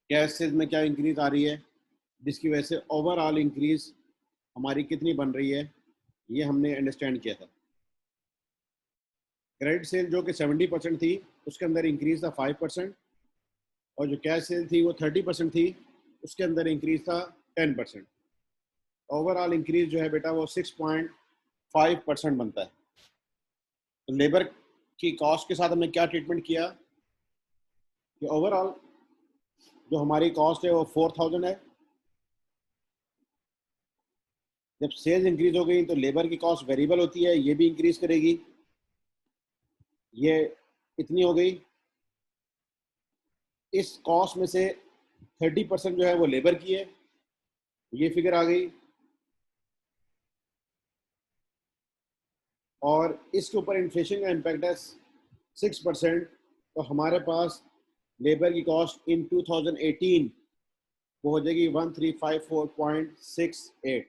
Gas sales में क्या increase आ रही है, जिसकी वजह से ओवरऑल इंक्रीज हमारी कितनी बन रही है, ये हमने अंडरस्टैंड किया था। क्रेडिट सेल जो कि 70% थी, उसके अंदर इंक्रीज था 5%, और जो कैश सेल थी वो 30% थी, उसके अंदर इंक्रीज था 10%। ओवरऑल इंक्रीज जो है बेटा वो 6.5% बनता है। तो लेबर की कॉस्ट के साथ हमने क्या ट्रीटमेंट किया कि ओवरऑल जो हमारी कॉस्ट है वो 4000 है। जब सेल्स इंक्रीज हो गई तो लेबर की कॉस्ट वेरिएबल होती है, ये भी इंक्रीज करेगी, ये इतनी हो गई। इस कॉस्ट में से 30% जो है वो लेबर की है, ये फिगर आ गई। और इसके ऊपर इन्फ्लेशन का इम्पैक्ट है 6%। तो हमारे पास लेबर की कॉस्ट इन 2018 वो हो जाएगी 1354.68।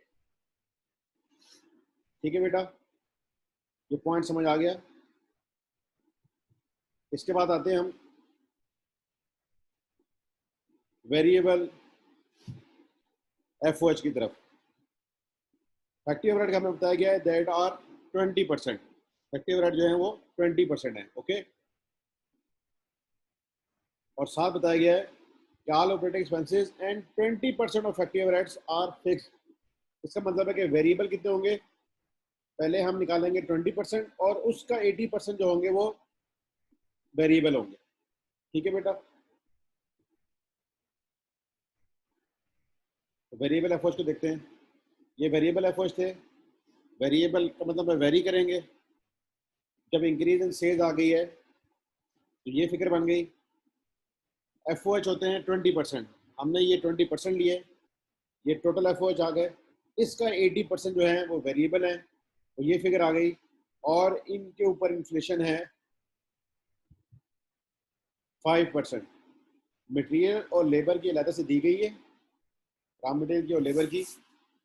ठीक है बेटा, ये पॉइंट समझ आ गया। इसके बाद आते हैं हम वेरिएबल एफओएच की तरफ। फैक्ट्री ओवरहेड का हमें बताया गया है दैट आर 20%। फैक्ट्री ओवरहेड जो है वो 20% है, ओके। और साथ बताया गया है कि all operating expenses and 20% of factory overheads are fixed. इसका मतलब है कि वेरिएबल कितने होंगे, पहले हम निकालेंगे 20% और उसका 80% जो होंगे वो वेरिएबल होंगे। ठीक है बेटा, तो वेरिएबल एफओएच को देखते हैं। ये वेरिएबल एफओएच थे। वेरिएबल का मतलब वेरी करेंगे। जब इंक्रीज इन सेल्स आ गई है तो ये फिगर बन गई। एफओएच होते हैं 20%, हमने ये 20% लिए, ये टोटल एफओएच आ गए। इसका 80% जो है वो वेरिएबल है, तो ये फिगर आ गई। और इनके ऊपर इन्फ्लेशन है 5%। मटेरियल और लेबर की अलग से दी गई है, रॉ मटेरियल की और लेबर की,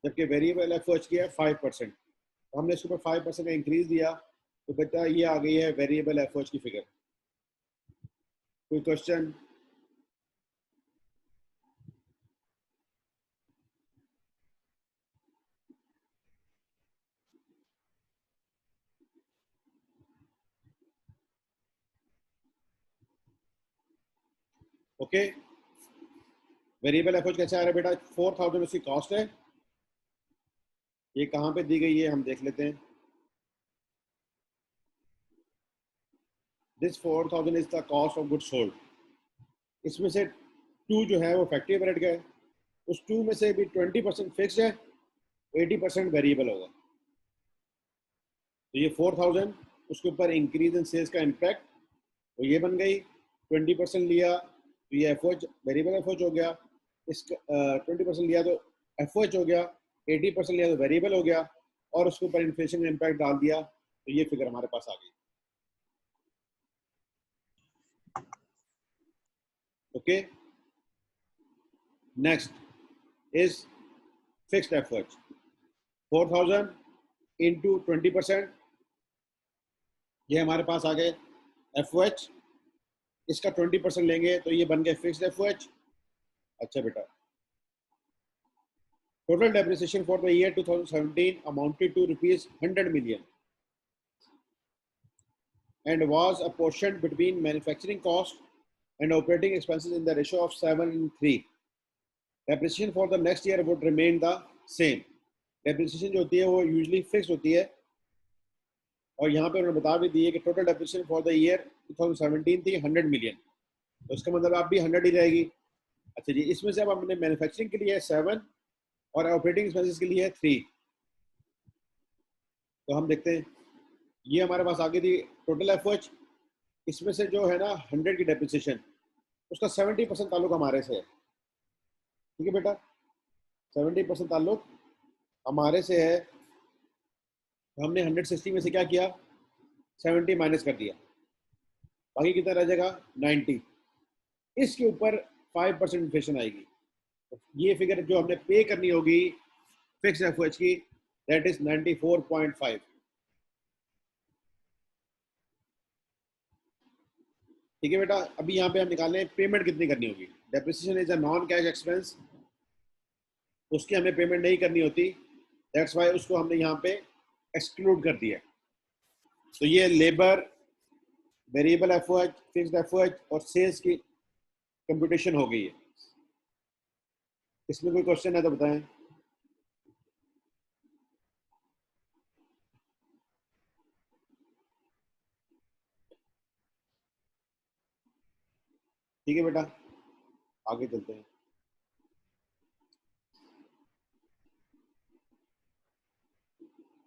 जबकि वेरिएबल एफओएच की है 5%। तो हमने इसके ऊपर 5% का इंक्रीज दिया, तो बेटा ये आ गई है वेरिएबल एफओएच की फिगर। कोई क्वेश्चन? ओके, वेरिएबल एफओएच कैसे आ रहा है बेटा? 4000 उसकी कॉस्ट है। ये कहाँ पे दी गई है हम देख लेते हैं। This 4000 is the cost of good sold. इसमें से 2 जो है वो फैक्ट्री ओवरहेड का है, उस 2 में से भी 20% फिक्स है, 80% वेरिएबल होगा। तो ये 4000, उसके ऊपर इंक्रीज इन सेल्स का इम्पैक्ट, तो ये बन गई। 20% लिया तो ये एफओएच वेरिएबल एफओएच हो गया। इसका 20% लिया तो एफओएच हो गया, 80% लिया तो वेरिएबल हो गया, और उसके ऊपर इन्फ्लेशन का इम्पैक्ट डाल दिया, तो ये फिगर हमारे पास आ गई। Okay, next is fixed FOH. 4000 into 20%, ये हमारे पास आ गए एफओएच। इसका 20% लेंगे तो ये बन गए फिक्स्ड एफओएच। अच्छा बेटा, total depreciation for the year 2017 amounted to rupees 100 million and was apportioned between manufacturing cost and operating expenses in the ratio of 7:3. Depreciation for the next year would remain the same. Depreciation जो होती है वो usually fixed होती है, और यहाँ पे उन्होंने बता भी दिए कि total depreciation for the year 2017 थी 100 million, तो इसका मतलब आप भी 100 ही रहेगी। अच्छा जी, इसमें से अब हमने मैन्युफैक्चरिंग के लिए 7 और ऑपरेटिंग एक्सपेंसेस के लिए 3। तो हम देखते हैं, ये हमारे पास आ गई थी टोटल एफओएच। इसमें से जो है ना 100 की डेप्रिसिएशन, उसका 70% ताल्लुक हमारे से है। ठीक है बेटा, 70% ताल्लुक हमारे से है। तो हमने 160 में से क्या किया, 70 माइनस कर दिया, बाकी कितना रह जाएगा 90। इसके ऊपर 5% इन्फ्लेशन आएगी, तो ये फिगर जो हमने पे करनी होगी फिक्स एफओएच की, दैट इज 94.5। ठीक है बेटा, अभी यहाँ पे हम निकालें पेमेंट कितनी करनी होगी। Depreciation is a non cash expense, उसकी हमें पेमेंट नहीं करनी होती, दैट्स वाई उसको हमने यहाँ पे एक्सक्लूड कर दिया। तो ये labour, variable FOH, fixed FOH और सेल्स की कंप्यूटेशन हो गई है। इसमें कोई क्वेश्चन है तो बताएं। ठीक है बेटा, आगे चलते हैं।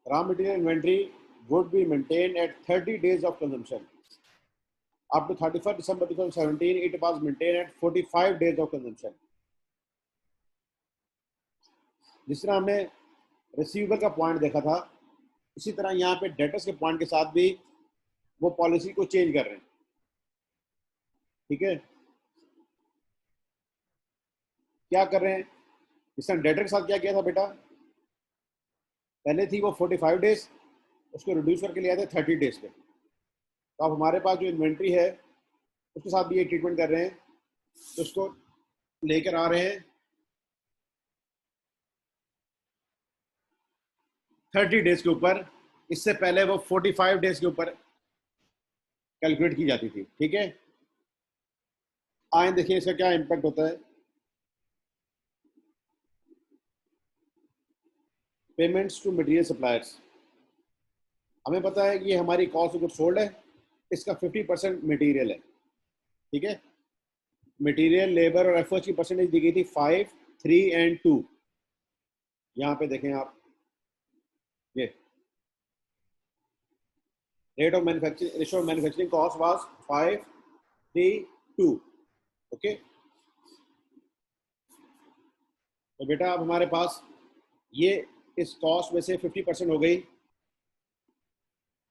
Raw material inventory would be maintained at 30 days of consumption. Up to 31st December 2017, it was maintained at 45 days of consumption. जिस तरह हमने रिसीवेबल का पॉइंट देखा था, इसी तरह यहाँ पे डेटर्स के पॉइंट के साथ भी वो पॉलिसी को चेंज कर रहे हैं। ठीक है, क्या कर रहे हैं? जिस तरह डेटर के साथ क्या किया था बेटा, पहले थी वो 45 डेज, उसको रिड्यूस करके ले आए थे 30 डेज पे। तो अब हमारे पास जो इन्वेंट्री है उसके साथ भी ये ट्रीटमेंट कर रहे हैं, तो उसको लेकर आ रहे हैं 30 डेज के ऊपर। इससे पहले वो 45 डेज के ऊपर कैलकुलेट की जाती थी। ठीक है, आए देखिए इसका क्या इम्पैक्ट होता है। पेमेंट्स टू मटेरियल सप्लायर्स, हमें पता है कि ये हमारी कॉस्ट ऑफ गुड सोल्ड है, इसका 50% मटेरियल है। ठीक है, मटेरियल, लेबर और एफर्ट की परसेंटेज दी गई थी 5, 3 एंड 2। यहाँ पे देखें आप, ये rate of manufacturing, ratio of manufacturing cost was 5, 3, 2। Okay, तो बेटा अब हमारे पास ये इस कॉस्ट में से 50% हो गई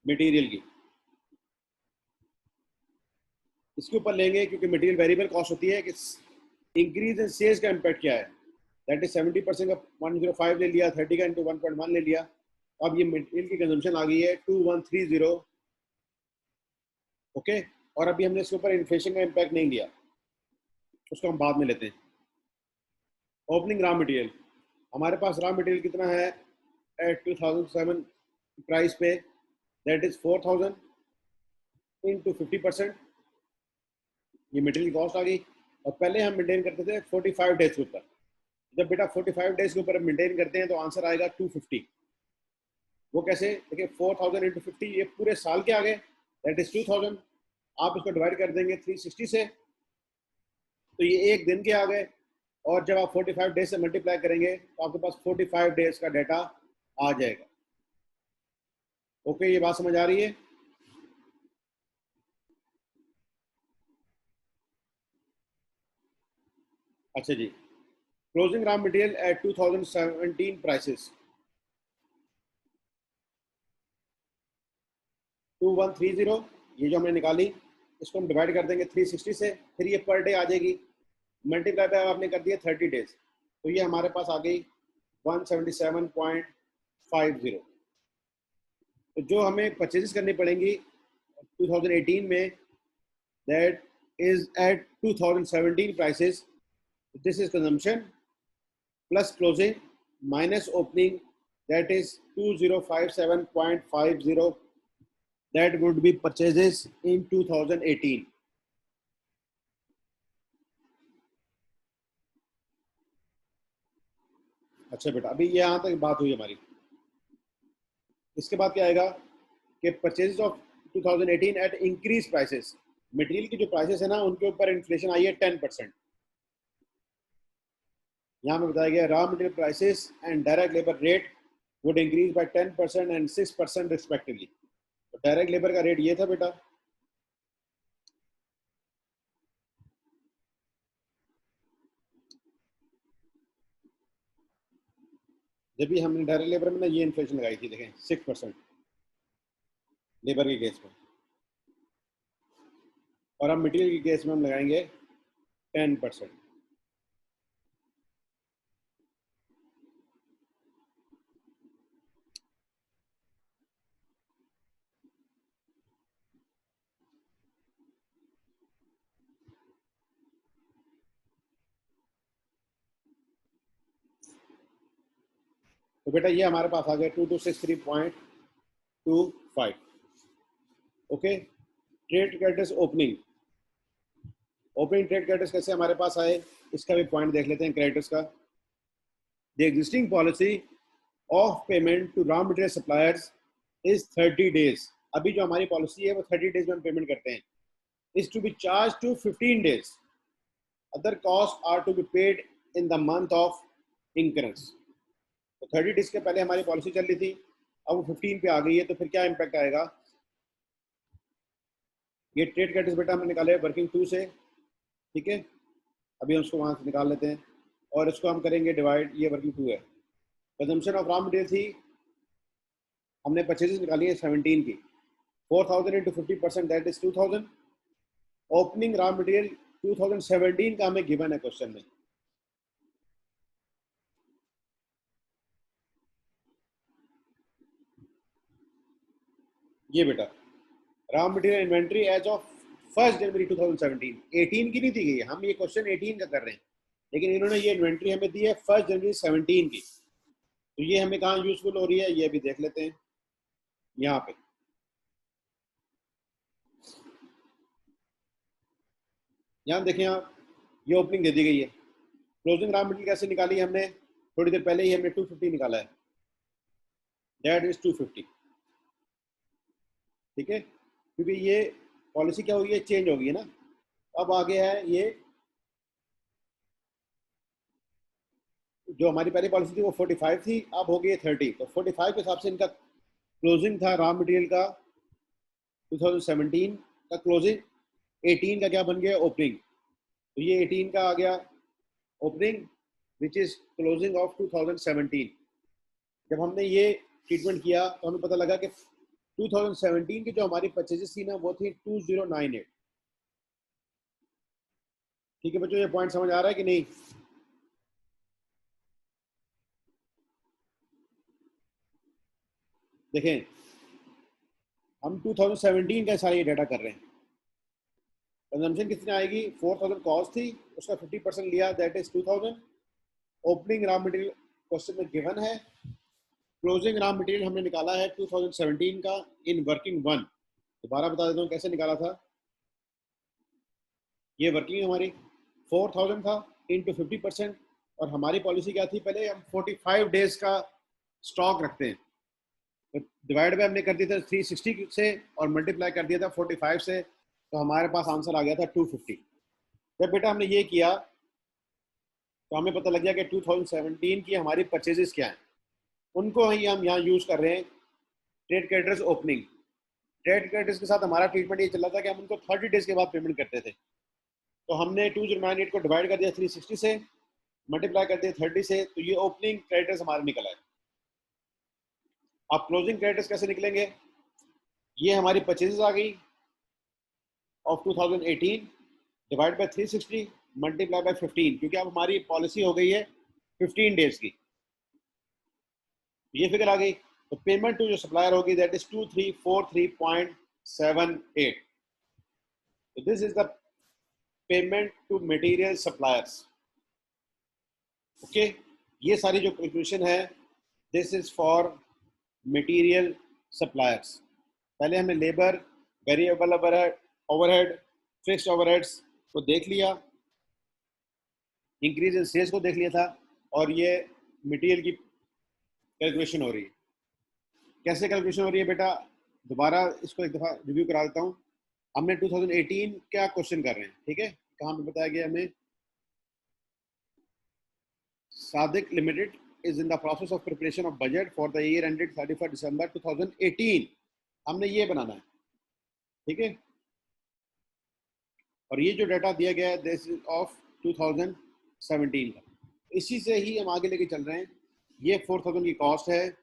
मटेरियल की। इसके ऊपर लेंगे क्योंकि मटेरियल वेरिएबल कॉस्ट होती है कि इंक्रीज इन सेल्स का इम्पैक्ट क्या है, दैट इज 70% का 105 ले लिया, 30 का इंटू 1.1 ले लिया। अब ये मटेरियल की कंजम्पशन आ गई है 2130। ओके, और अभी हमने इसके ऊपर इन्फ्लेशन का इम्पैक्ट नहीं लिया, उसको हम बाद में लेते हैं। ओपनिंग रॉ मटेरियल, हमारे पास रॉ मटेरियल कितना है एट 2007 प्राइस पे, दैट इज 4000 इंटू 50%, ये मटेरियल कॉस्ट आ गई। और पहले हम मेंटेन करते थे 45 डेज के ऊपर। जब बेटा 45 डेज के ऊपर मेंटेन करते हैं तो आंसर आएगा 250। वो कैसे? देखिए 4000 इंटू 50, ये पूरे साल के आ गए, दैट इज 2000। आप इसको डिवाइड कर देंगे 360 से, तो ये एक दिन के आ गए। और जब आप 45 डेज से मल्टीप्लाई करेंगे तो आपके पास 45 डेज का डाटा आ जाएगा। ओके, ये बात समझ आ रही है? अच्छा जी, closing raw material at 2017 prices 2130, ये जो हमने निकाली, इसको हम डिवाइड कर देंगे 360 से, फिर ये पर डे आ जाएगी, मल्टीप्लाई बाय आपने कर दिया 30 डेज, तो ये हमारे पास आ गई 177.50। तो जो हमें परचेजेस करनी पड़ेंगी 2018 में, that is at 2017 prices, this is consumption plus closing minus opening, that is 2057.50, that would be purchases in 2018। अच्छा बेटा, अभी यहाँ तक बात हुई हमारी। इसके बाद क्या आएगा कि purchases of 2018 at increase prices, material की जो प्राइसेस है ना उनके ऊपर इन्फ्लेशन आई है 10%। यहाँ में बताया गया raw material prices and direct labour rate would increase by 10% and 6% respectively. तो डायरेक्ट लेबर का रेट ये था बेटा, जब भी हमने डायरेक्ट लेबर में ना ये इन्फ्लेशन लगाई थी, देखें 6% लेबर के केस में, और अब मटेरियल के केस में हम लगाएंगे 10%। तो बेटा ये हमारे पास आ गया 2263.25। Okay, trade creditors opening, opening trade creditors कैसे हमारे पास आए, इसका भी पॉइंट देख लेते हैं क्रेडिटर्स का। The existing policy of payment to raw material suppliers is 30 days. अभी जो हमारी पॉलिसी है वो 30 डेज में हम पेमेंट करते हैं। Is to be charge to 15 days, other cost are to be paid in the month of incurrence. तो 30 डेज के पहले हमारी पॉलिसी चल रही थी, अब वो 15 पे आ गई है, तो फिर क्या इम्पैक्ट आएगा। ये ट्रेड क्रेडिटर्स बेटा हमने निकाले वर्किंग 2 से, ठीक है, अभी हम उसको वहाँ से निकाल लेते हैं और इसको हम करेंगे डिवाइड, ये वर्किंग 2 है। कंजम्पशन ऑफ रॉ मटेरियल थी, हमने परचेजेस निकाली है 17 की, 4000 into 50% that is 2000। Opening raw material 2017 का हमें गिवन है क्वेश्चन में। ये बेटा raw material inventory as of 1 January 2017, 18 की नहीं दी गई, हम ये क्वेश्चन 18 का कर रहे हैं, लेकिन इन्होंने ये इन्वेंट्री हमें दी है 1 जनवरी 17 की। तो ये हमें कहाँ यूजफुल हो रही है, ये भी देख लेते हैं यहाँ पे। यहाँ देखें आप, ये ओपनिंग दे दी गई है, क्लोजिंग रॉ मटेरियल कैसे निकाली हमने, थोड़ी देर पहले ही हमने 250 निकाला है, दैट इज 250, ठीक है, क्योंकि ये पॉलिसी क्या हुई है, चेंज हो गई है ना। अब आगे है ये, जो हमारी पहली पॉलिसी थी वो 45 थी, अब हो गई है 30, तो 45 के हिसाब से इनका क्लोजिंग था रॉ मटेरियल का 2017 का क्लोजिंग, 18 का क्या बन गया, ओपनिंग। तो ये 18 का आ गया opening which is closing of 2017। जब हमने ये ट्रीटमेंट किया तो हमें पता लगा कि 2017 की जो हमारी परचेजेस थी ना वो थी 2098। ठीक है बच्चों, ये पॉइंट समझ आ रहा है कि नहीं। देखें, हम 2017 का सारे ये डाटा कर रहे हैं। कंजम्पशन कितनी आएगी, 4000 कॉस्ट थी, उसका 50% लिया, that is 2000। Opening raw material question में गिवन है, क्लोजिंग रॉ मटेरियल हमने निकाला है 2017 का इन वर्किंग 1। दोबारा बता देता हूँ कैसे निकाला था। ये वर्किंग हमारी 4000 था इंटू 50%, और हमारी पॉलिसी क्या थी, पहले हम 45 डेज का स्टॉक रखते हैं, तो डिवाइड बाय हमने कर दिया था 360 से और मल्टीप्लाई कर दिया था 45 से, तो हमारे पास आंसर आ गया था 250। जब बेटा हमने ये किया तो हमें पता लग गया कि 2017 की हमारी परचेजेस क्या हैं, उनको ही हम यहाँ यूज़ कर रहे हैं trade creditors opening. Trade creditors के साथ हमारा ट्रीटमेंट ये चल रहा था कि हम उनको 30 डेज के बाद पेमेंट करते थे, तो हमने 2098 को डिवाइड कर दिया 360 से, मल्टीप्लाई कर दिया 30 से, तो ये ओपनिंग क्रेडिटर्स हमारे निकल आए। अब क्लोजिंग क्रेडिटर्स कैसे निकलेंगे, ये हमारी परचेजेस आ गई of 2018 divide by 360 multiply by 15, क्योंकि अब हमारी पॉलिसी हो गई है 15 डेज की, ये फिगर आ गई। तो पेमेंट टू जो सप्लायर होगी दैट इज 2343.78। तो this is the payment to material suppliers. Okay, ये सारी जो कैलकुलेशन है this is for material suppliers. पहले हमने labour, variable overhead, fixed overheads को देख लिया, इंक्रीज इन सेल्स को देख लिया था, और ये मटेरियल की कैलकुलेशन हो रही है। कैसे कैलकुलेशन हो रही है बेटा, दोबारा इसको एक दफ़ा रिव्यू करा देता हूँ। हमने 2018 क्या क्वेश्चन कर रहे हैं, ठीक है, कहाँ पे बताया गया हमें, Sadiq limited is in the process of preparation of budget for the year ended 31 दिसंबर 2018। हमने ये बनाना है, ठीक है, और ये जो डाटा दिया गया है दिस इज ऑफ 2017 का, इसी से ही हम आगे लेके चल रहे हैं। ये 4000 की कॉस्ट है,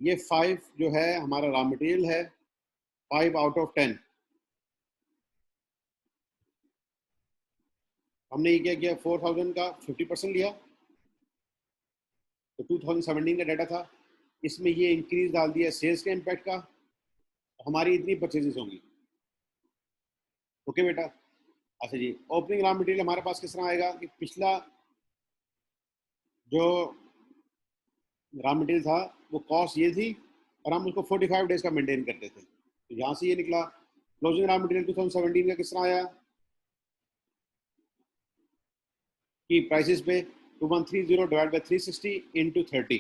ये 5 जो है हमारा रॉ मटेरियल है, 5 आउट ऑफ 10। हमने ये क्या किया, 4000 का 50% लिया, तो 2017 का डाटा था, इसमें ये इंक्रीज डाल दिया सेल्स के इम्पैक्ट का, हमारी इतनी परचेजेस होंगी। ओके बेटा, अच्छा जी, ओपनिंग रॉ मटेरियल हमारे पास किस तरह आएगा कि पिछला जो रॉ मटेरियल था, वो कॉस्ट ये थी, और हम उसको 45 डेज का मेंटेन करते थे। तो यहाँ से ये निकला क्लोजिंग रॉ मटेरियल 2017 का किस तरह आया कि प्राइसेस पे 2130 डिवाइड बाई 360 इंटू 30,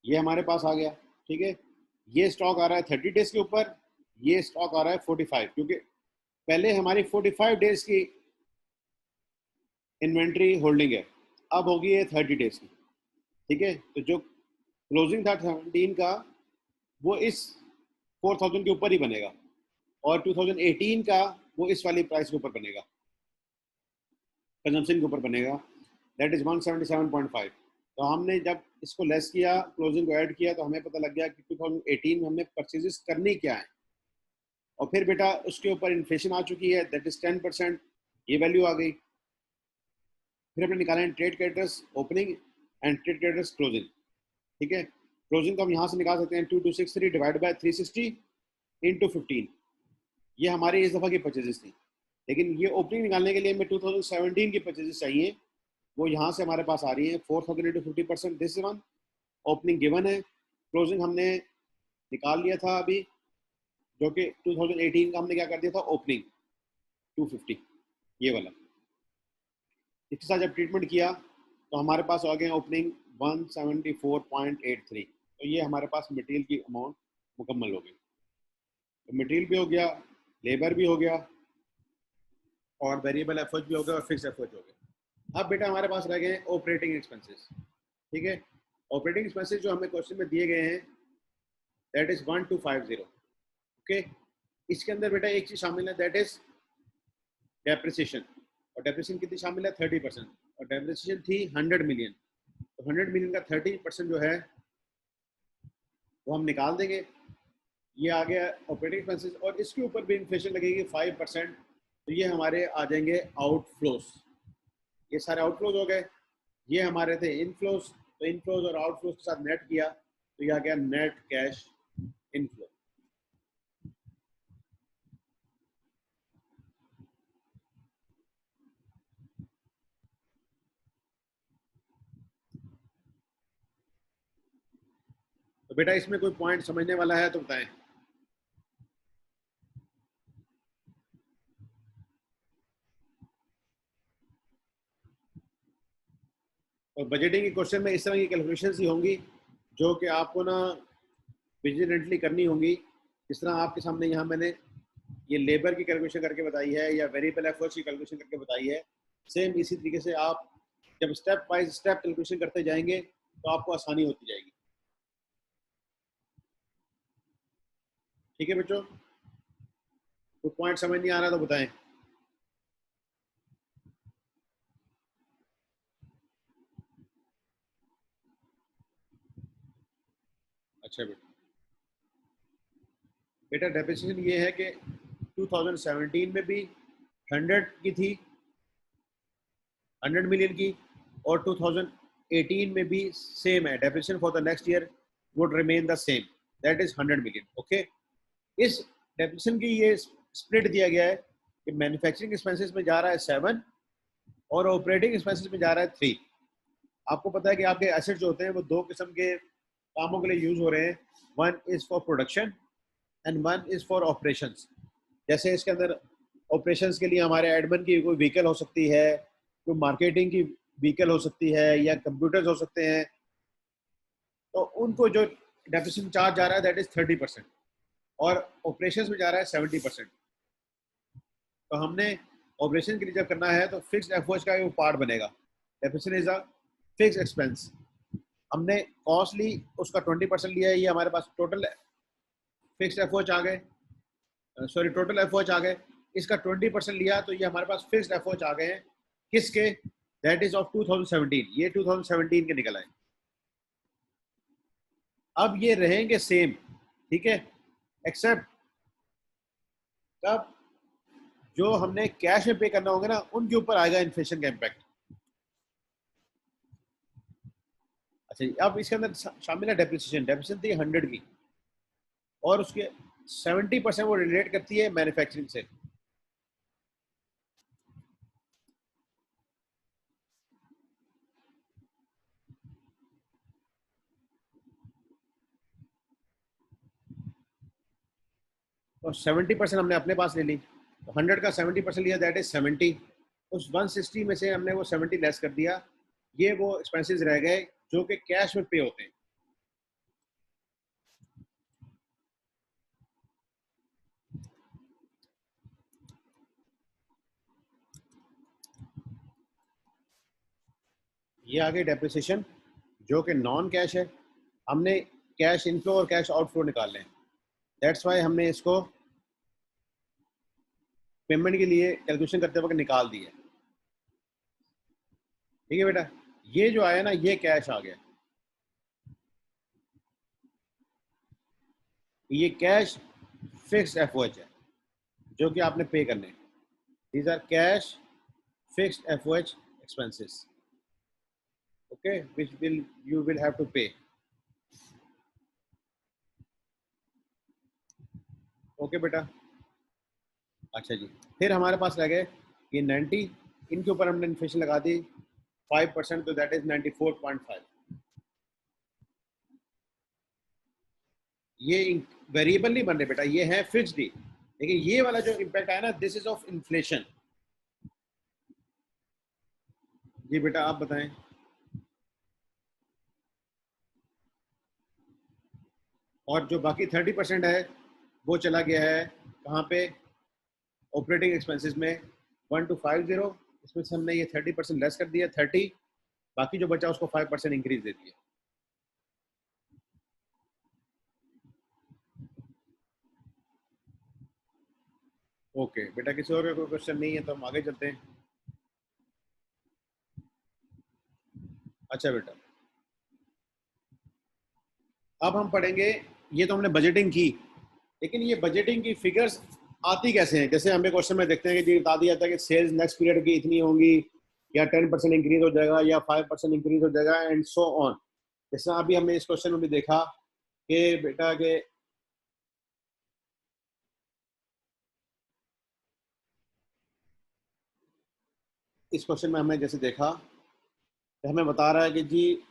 ये हमारे पास आ गया। ठीक है, ये स्टॉक आ रहा है 30 डेज के ऊपर, ये स्टॉक आ रहा है 45, क्योंकि पहले हमारी 45 डेज की इन्वेंट्री होल्डिंग है, अब होगी ये 30 डेज की। ठीक है, तो जो क्लोजिंग था 17 का वो इस 4000 के ऊपर ही बनेगा, और 2018 का वो इस वाली प्राइस के ऊपर बनेगा, कंजम्पशन के ऊपर बनेगा, दैट इज 177.5। तो हमने जब इसको लेस किया, क्लोजिंग को ऐड किया, तो हमें पता लग गया कि 2018 में हमने परचेजेस करनी क्या है। और फिर बेटा उसके ऊपर इन्फ्लेशन आ चुकी है, दैट इज 10%, ये वैल्यू आ गई। फिर हमने निकाले trade creditors opening and trade creditors closing. ठीक है, क्लोजिंग को हम यहाँ से निकाल सकते हैं 2263 डिवाइड बाय 360 इंटू 15, ये हमारी इस दफ़ा की परचेजेस थी। लेकिन ये ओपनिंग निकालने के लिए हमें 2017 की परचेजेस चाहिए, वो यहाँ से हमारे पास आ रही है 4000 into 50%, this one opening given है। क्लोजिंग हमने निकाल लिया था अभी, जो कि 2018 का हमने क्या कर दिया था ओपनिंग 250, ये वाला। इसके साथ जब ट्रीटमेंट किया तो हमारे पास आ गए ओपनिंग 174.83, तो ये हमारे पास मटेरियल की अमाउंट मुकम्मल हो गई। तो मटेरियल भी हो गया, लेबर भी हो गया, और वेरिएबल एफर्ट भी हो गया, और फिक्स एफर्ट हो गया। अब बेटा हमारे पास रह गए ऑपरेटिंग एक्सपेंसेस। ठीक है, ऑपरेटिंग एक्सपेंसेस जो हमें क्वेश्चन में दिए गए हैं दैट इज 1250। ओके, इसके अंदर बेटा एक चीज शामिल है, दैट इज डेप्रिसिएशन। और डेप्रिसिएशन कितनी शामिल है 30%, और डेप्रिसिएशन थी 100 मिलियन। तो 100 मिलियन का 30% जो है वो हम निकाल देंगे, ये आ गया ऑपरेटिंग एक्सपेंसेस, और इसके ऊपर भी इन्फ्लेशन लगेगी 5%, तो ये हमारे आ जाएंगे आउटफ्लोस। ये सारे आउटफ्लोज हो गए, ये हमारे थे इनफ्लोज। तो इनफ्लोज और आउटफ्लोज के साथ नेट किया तो ये आ गया नेट कैश इनफ्लो। तो बेटा इसमें कोई पॉइंट समझने वाला है तो बताएं। और बजटिंग के क्वेश्चन में इस तरह की कैलकुलेशंस ही होंगी जो कि आपको ना विजिलेंटली करनी होंगी। जिस तरह आपके सामने यहाँ मैंने ये लेबर की कैलकुलेशन करके बताई है, या वेरिएबल एफर्ट्स की कैलकुलेशन करके बताई है, सेम इसी तरीके से आप जब स्टेप बाय स्टेप कैलकुलेशन करते जाएंगे तो आपको आसानी होती जाएगी। ठीक है बच्चों, कोई पॉइंट समझ नहीं आ रहा तो बताएं। अच्छा बेटा, बेटा डेप्रिसिएशन ये है कि 2017 में भी 100 की थी, 100 मिलियन की, और 2018 में भी सेम है। Depreciation for the next year would remain the same, that is 100 million. Okay, इस डेप्रिसिएशन की ये स्प्लिट दिया गया है कि मैन्युफैक्चरिंग एक्सपेंसेस में जा रहा है 7 और ऑपरेटिंग एक्सपेंसेस में जा रहा है 3। आपको पता है कि आपके एसेट जो होते हैं वो दो किस्म के कामों के लिए यूज हो रहे हैं, one is for production and one is for operations. जैसे इसके अंदर ऑपरेशंस के लिए हमारे एडमिन की कोई व्हीकल हो सकती है, कोई मार्केटिंग की व्हीकल हो सकती है, या कंप्यूटर्स हो सकते हैं, तो उनको जो डेप्रिसिएशन चार्ज जा रहा है दैट इज 30%, और ऑपरेशंस में जा रहा है 70%। तो हमने ऑपरेशन के लिए जब करना है तो फिक्स्ड एफर्ट्स का वो पार्ट बनेगा। Depreciation is a fixed expense. हमने कॉस्ट ली, उसका 20% लिया है, ये हमारे पास टोटल फिक्स्ड एफर्ट्स आ गए, सॉरी टोटल एफर्ट्स आ गए, इसका 20% लिया तो ये हमारे पास फिक्स्ड एफर्ट्स आ गए हैं। किसके? दैट इज ऑफ 2017, ये 2017 के निकल आए। अब ये रहेंगे सेम, ठीक है, एक्सेप्ट तब जो हमने कैश में पे करना होगा ना उनके ऊपर आएगा इन्फ्लेशन का इम्पैक्ट। अच्छा जी, अब इसके अंदर शामिल है डेप्रिसिएशन। डेप्रिसिएशन थी 100 की, और उसके 70% वो रिलेट करती है मैन्युफैक्चरिंग से। तो 70% हमने अपने पास ले ली, तो 100 का 70% लिया, दैट इज 70। उस 160 में से हमने वो 70 लेस कर दिया, ये वो एक्सपेंसेस रह गए जो कि कैश में पे होते हैं। ये आ गई डेप्रिसिएशन जो कि नॉन कैश है। हमने कैश इनफ्लो और कैश आउटफ्लो निकालने हैं, दैट्स वाई हमने इसको पेमेंट के लिए कैलकुलेशन करते वक्त निकाल दिया। ठीक है बेटा, ये जो आया ना ये कैश आ गया, ये कैश फिक्स एफओएच है जो कि आपने पे करने हैं। These are cash fixed FOH expenses, okay, which will you will have to pay. Okay बेटा, अच्छा जी, फिर हमारे पास रह गए ये 90, इनके ऊपर हमने इन्फ्लेशन लगा दी 5%, तो दैट इज 94.5। ये वेरिएबल नहीं बन रहे बेटा, ये है फिक्स्ड ही, लेकिन ये वाला जो इम्पैक्ट आया ना, दिस इज ऑफ इन्फ्लेशन। जी बेटा आप बताएं। और जो बाकी 30% है वो चला गया है कहाँ पे, ऑपरेटिंग एक्सपेंसेस में 1250, इसमें से हमने ये 30% लेस कर दिया 30, बाकी जो बचा उसको 5% इंक्रीज दे दिया। ओके बेटा, किसी और का कोई क्वेश्चन नहीं है तो हम आगे चलते हैं। अच्छा बेटा, अब हम पढ़ेंगे, ये तो हमने बजटिंग की, लेकिन ये बजटिंग की फिगर्स आती कैसे हैं। जैसे हमें क्वेश्चन में देखते हैं कि जी बता दिया जाता है कि सेल्स नेक्स्ट पीरियड की इतनी होंगी, या 10% इंक्रीज हो जाएगा, या 5% इंक्रीज हो जाएगा, एंड सो ऑन। जैसे अभी हमने इस क्वेश्चन में भी देखा कि बेटा के इस क्वेश्चन में हमने जैसे देखा कि हमें बता रहा है कि जी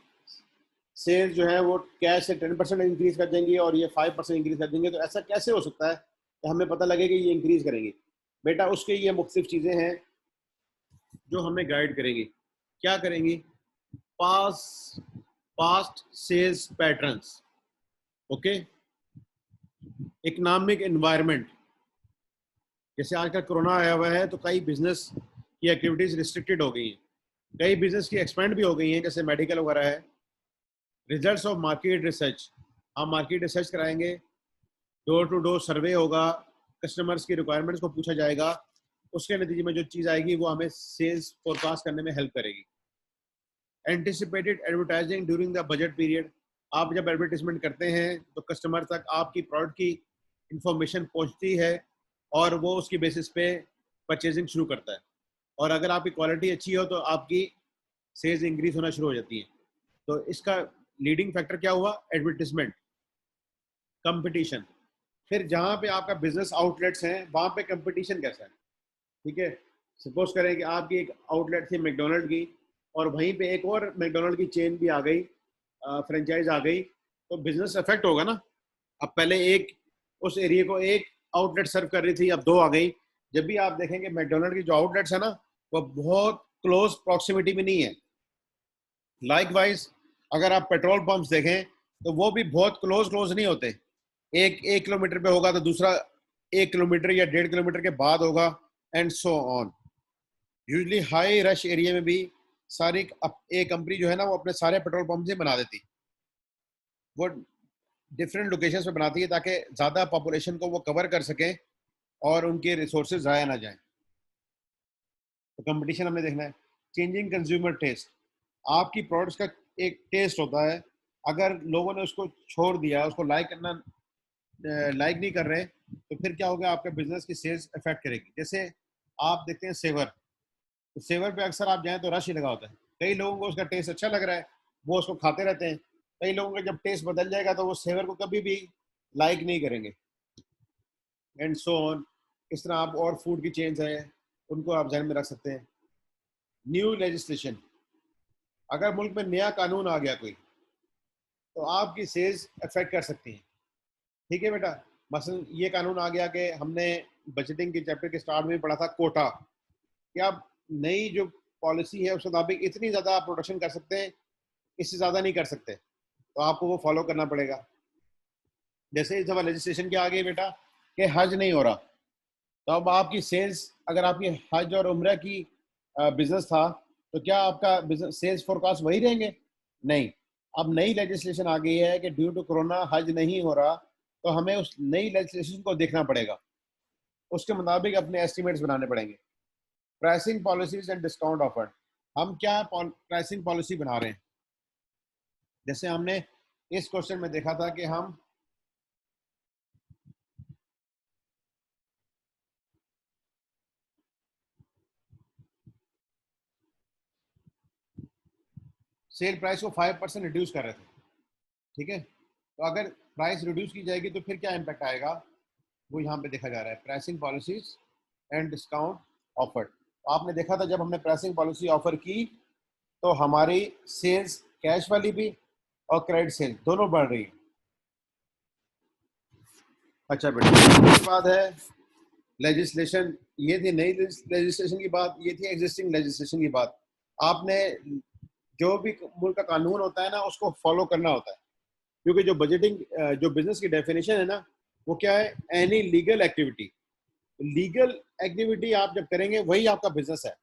सेल्स जो है वो कैश से 10% इंक्रीज कर देंगी और ये 5% इंक्रीज कर देंगे, तो ऐसा कैसे हो सकता है कि हमें पता लगे कि ये इंक्रीज करेंगे। बेटा उसके ये मुख्तलिफ चीज़ें हैं जो हमें गाइड करेंगी। क्या करेंगी, pass past sales patterns, okay, economic environment. जैसे आजकल कोरोना आया हुआ है तो कई बिजनेस की एक्टिविटीज रिस्ट्रिक्टेड हो गई हैं, कई बिजनेस की एक्सपेंड भी हो गई हैं, जैसे मेडिकल वगैरह है। रिजल्ट्स ऑफ मार्केट रिसर्च, हम मार्केट रिसर्च कराएंगे, डोर टू डोर सर्वे होगा, कस्टमर्स की रिक्वायरमेंट्स को पूछा जाएगा, उसके नतीजे में जो चीज़ आएगी वो हमें सेल्स फोरकास्ट करने में हेल्प करेगी। Anticipated advertising during the budget period, आप जब एडवर्टाइजमेंट करते हैं तो कस्टमर तक आपकी प्रोडक्ट की इंफॉर्मेशन पहुंचती है और वो उसकी बेसिस पे परचेजिंग शुरू करता है, और अगर आपकी क्वालिटी अच्छी हो तो आपकी सेल्स इंक्रीज होना शुरू हो जाती है। तो इसका लीडिंग फैक्टर क्या हुआ, एडवर्टीजमेंट, कंपटीशन। फिर जहाँ पे आपका बिजनेस आउटलेट्स हैं वहाँ पे कंपटीशन कैसा है। ठीक है, सपोज करें कि आपकी एक आउटलेट थी मैकडोनल्ड की, और वहीं पे एक और मैकडोनल्ड की चेन भी आ गई, फ्रेंचाइज आ गई, तो बिजनेस इफेक्ट होगा ना। अब पहले एक उस एरिया को एक आउटलेट सर्व कर रही थी, अब दो आ गई। जब भी आप देखेंगे मैकडोनल्ड की जो आउटलेट्स है ना, वो बहुत क्लोज प्रॉक्सिमिटी में नहीं है। लाइकवाइज अगर आप पेट्रोल पंप्स देखें तो वो भी बहुत क्लोज क्लोज नहीं होते, एक 1 किलोमीटर पे होगा तो दूसरा 1 किलोमीटर या 1.5 किलोमीटर के बाद होगा, and so on. Usually high rush area में भी सारी एक कंपनी जो है ना वो अपने सारे पेट्रोल पंप से बना देती, वो डिफरेंट लोकेशंस पे बनाती है ताकि ज़्यादा पॉपुलेशन को वो कवर कर सकें और उनके रिसोर्सेज ज़ाया ना जाएं। तो कंपटीशन हमने देखना है। चेंजिंग कंज्यूमर टेस्ट, आपकी प्रोडक्ट्स का एक टेस्ट होता है, अगर लोगों ने उसको छोड़ दिया, उसको लाइक करना लाइक नहीं कर रहे, तो फिर क्या होगा, आपके बिजनेस की सेल्स इफेक्ट करेगी। जैसे आप देखते हैं सेवर, तो सेवर पे अक्सर आप जाएं तो रश ही लगा होता है, कई लोगों को उसका टेस्ट अच्छा लग रहा है, वो उसको खाते रहते हैं। कई लोगों का जब टेस्ट बदल जाएगा तो वो सेवर को कभी भी लाइक नहीं करेंगे, एंड सो ऑन। इस तरह आप और फूड की चेन्स हैं उनको आप ध्यान में रख सकते हैं। न्यू लेजिस्लेशन, अगर मुल्क में नया कानून आ गया कोई तो आपकी सेल्स अफेक्ट कर सकती हैं। ठीक है बेटा, मसलन ये कानून आ गया कि हमने बजटिंग के चैप्टर के स्टार्ट में पढ़ा था कोटा, कि आप नई जो पॉलिसी है उस मुताबिक इतनी ज़्यादा आप प्रोडक्शन कर सकते हैं, इससे ज़्यादा नहीं कर सकते, तो आपको वो फॉलो करना पड़ेगा। जैसे इस दफ़ा लेजिस्लेशन क्या आ गई बेटा कि हज नहीं हो रहा, तो अब आपकी सेल्स, अगर आपकी हज और उम्रा की बिजनेस था, तो क्या आपका बिजनेस सेल्स फोरकास्ट वही रहेंगे? नहीं। अब नई लेजिस्लेशन आ गई है कि ड्यू टू कोरोना हज नहीं हो रहा, तो हमें उस नई लेजिस्लेशन को देखना पड़ेगा, उसके मुताबिक अपने एस्टिमेट्स बनाने पड़ेंगे। Pricing policies and discount offer, हम क्या प्राइसिंग पॉलिसी बना रहे हैं? जैसे हमने इस क्वेश्चन में देखा था कि हम सेल प्राइस को 5% रिड्यूस कर रहे थे, ठीक है। तो अगर प्राइस रिड्यूस की जाएगी तो फिर क्या इम्पैक्ट आएगा, वो यहाँ पे देखा जा रहा है, pricing policies and discount offer. तो आपने देखा था जब हमने प्राइसिंग पॉलिसी ऑफर की तो हमारी सेल्स कैश वाली भी और क्रेडिट सेल दोनों बढ़ रही है। अच्छा बेटा, उसके बाद है लेजिस्लेशन, ये थी नई लेजिस्लेशन की बात, ये थी एग्जिस्टिंग लेजिस्लेशन की बात। आपने जो भी मुल्क का कानून होता है ना उसको फॉलो करना होता है, क्योंकि जो बजटिंग जो बिजनेस की डेफिनेशन है ना वो क्या है, any legal activity. Legal activity आप जब करेंगे वही आपका बिजनेस है,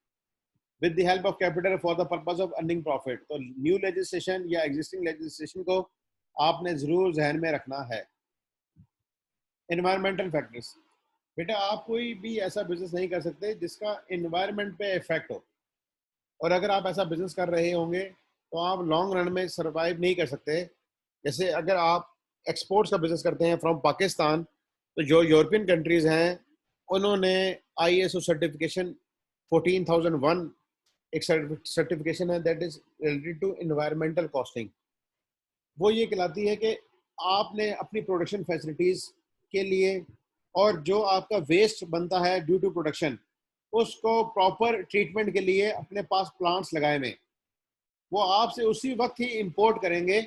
with the help of capital for the purpose of earning profit. तो न्यू लेजिस्लेशन या एग्जिस्टिंग लेजिस्लेशन को आपने जरूर जहन में रखना है। एनवायरमेंटल फैक्टर्स, बेटा आप कोई भी ऐसा बिजनेस नहीं कर सकते जिसका एनवायरनमेंट पे इफेक्ट हो, और अगर आप ऐसा बिजनेस कर रहे होंगे तो आप लॉन्ग रन में सरवाइव नहीं कर सकते। जैसे अगर आप एक्सपोर्ट्स का बिजनेस करते हैं फ्रॉम पाकिस्तान, तो जो यूरोपियन कंट्रीज हैं उन्होंने ISO सर्टिफिकेशन 14001, एक सर्टिफिकेशन है that is related to environmental costing. वो ये कहलाती है कि आपने अपनी प्रोडक्शन फैसिलिटीज के लिए और जो आपका वेस्ट बनता है ड्यू टू प्रोडक्शन, उसको प्रॉपर ट्रीटमेंट के लिए अपने पास प्लांट्स लगाए हुए, वो आपसे उसी वक्त ही इंपोर्ट करेंगे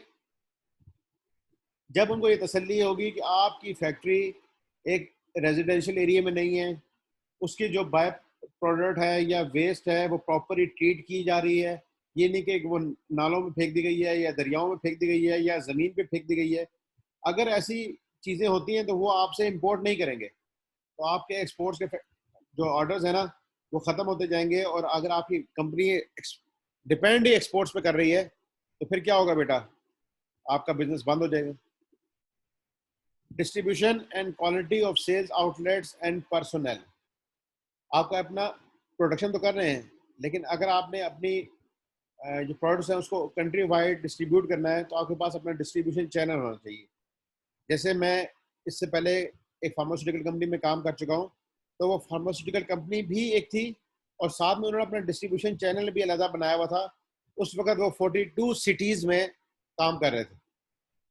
जब उनको ये तसल्ली होगी कि आपकी फैक्ट्री एक रेजिडेंशियल एरिया में नहीं है, उसकी जो बाय प्रोडक्ट है या वेस्ट है वो प्रॉपरली ट्रीट की जा रही है। ये नहीं कि वो नालों में फेंक दी गई है या दरियाओं में फेंक दी गई है या ज़मीन पे फेंक दी गई है। अगर ऐसी चीज़ें होती हैं तो वो आपसे इंपोर्ट नहीं करेंगे, तो आपके एक्सपोर्ट्स के जो ऑर्डर्स हैं ना वो ख़त्म होते जाएंगे। और अगर आपकी कंपनी डिपेंड ही एक्सपोर्ट्स पे कर रही है तो फिर क्या होगा बेटा, आपका बिजनेस बंद हो जाएगा। Distribution and quality of sales outlets and personal, आपका अपना प्रोडक्शन तो कर रहे हैं, लेकिन अगर आपने अपनी जो प्रोडक्ट्स हैं उसको कंट्री वाइड डिस्ट्रीब्यूट करना है तो आपके पास अपना डिस्ट्रीब्यूशन चैनल होना चाहिए। जैसे मैं इससे पहले एक फार्मास्यूटिकल कंपनी में काम कर चुका हूँ, तो वो फार्मास्यूटिकल कंपनी भी एक थी और साथ में उन्होंने अपना डिस्ट्रीब्यूशन चैनल भी अलग बनाया हुआ था। उस वक्त वो 42 सिटीज़ में काम कर रहे थे।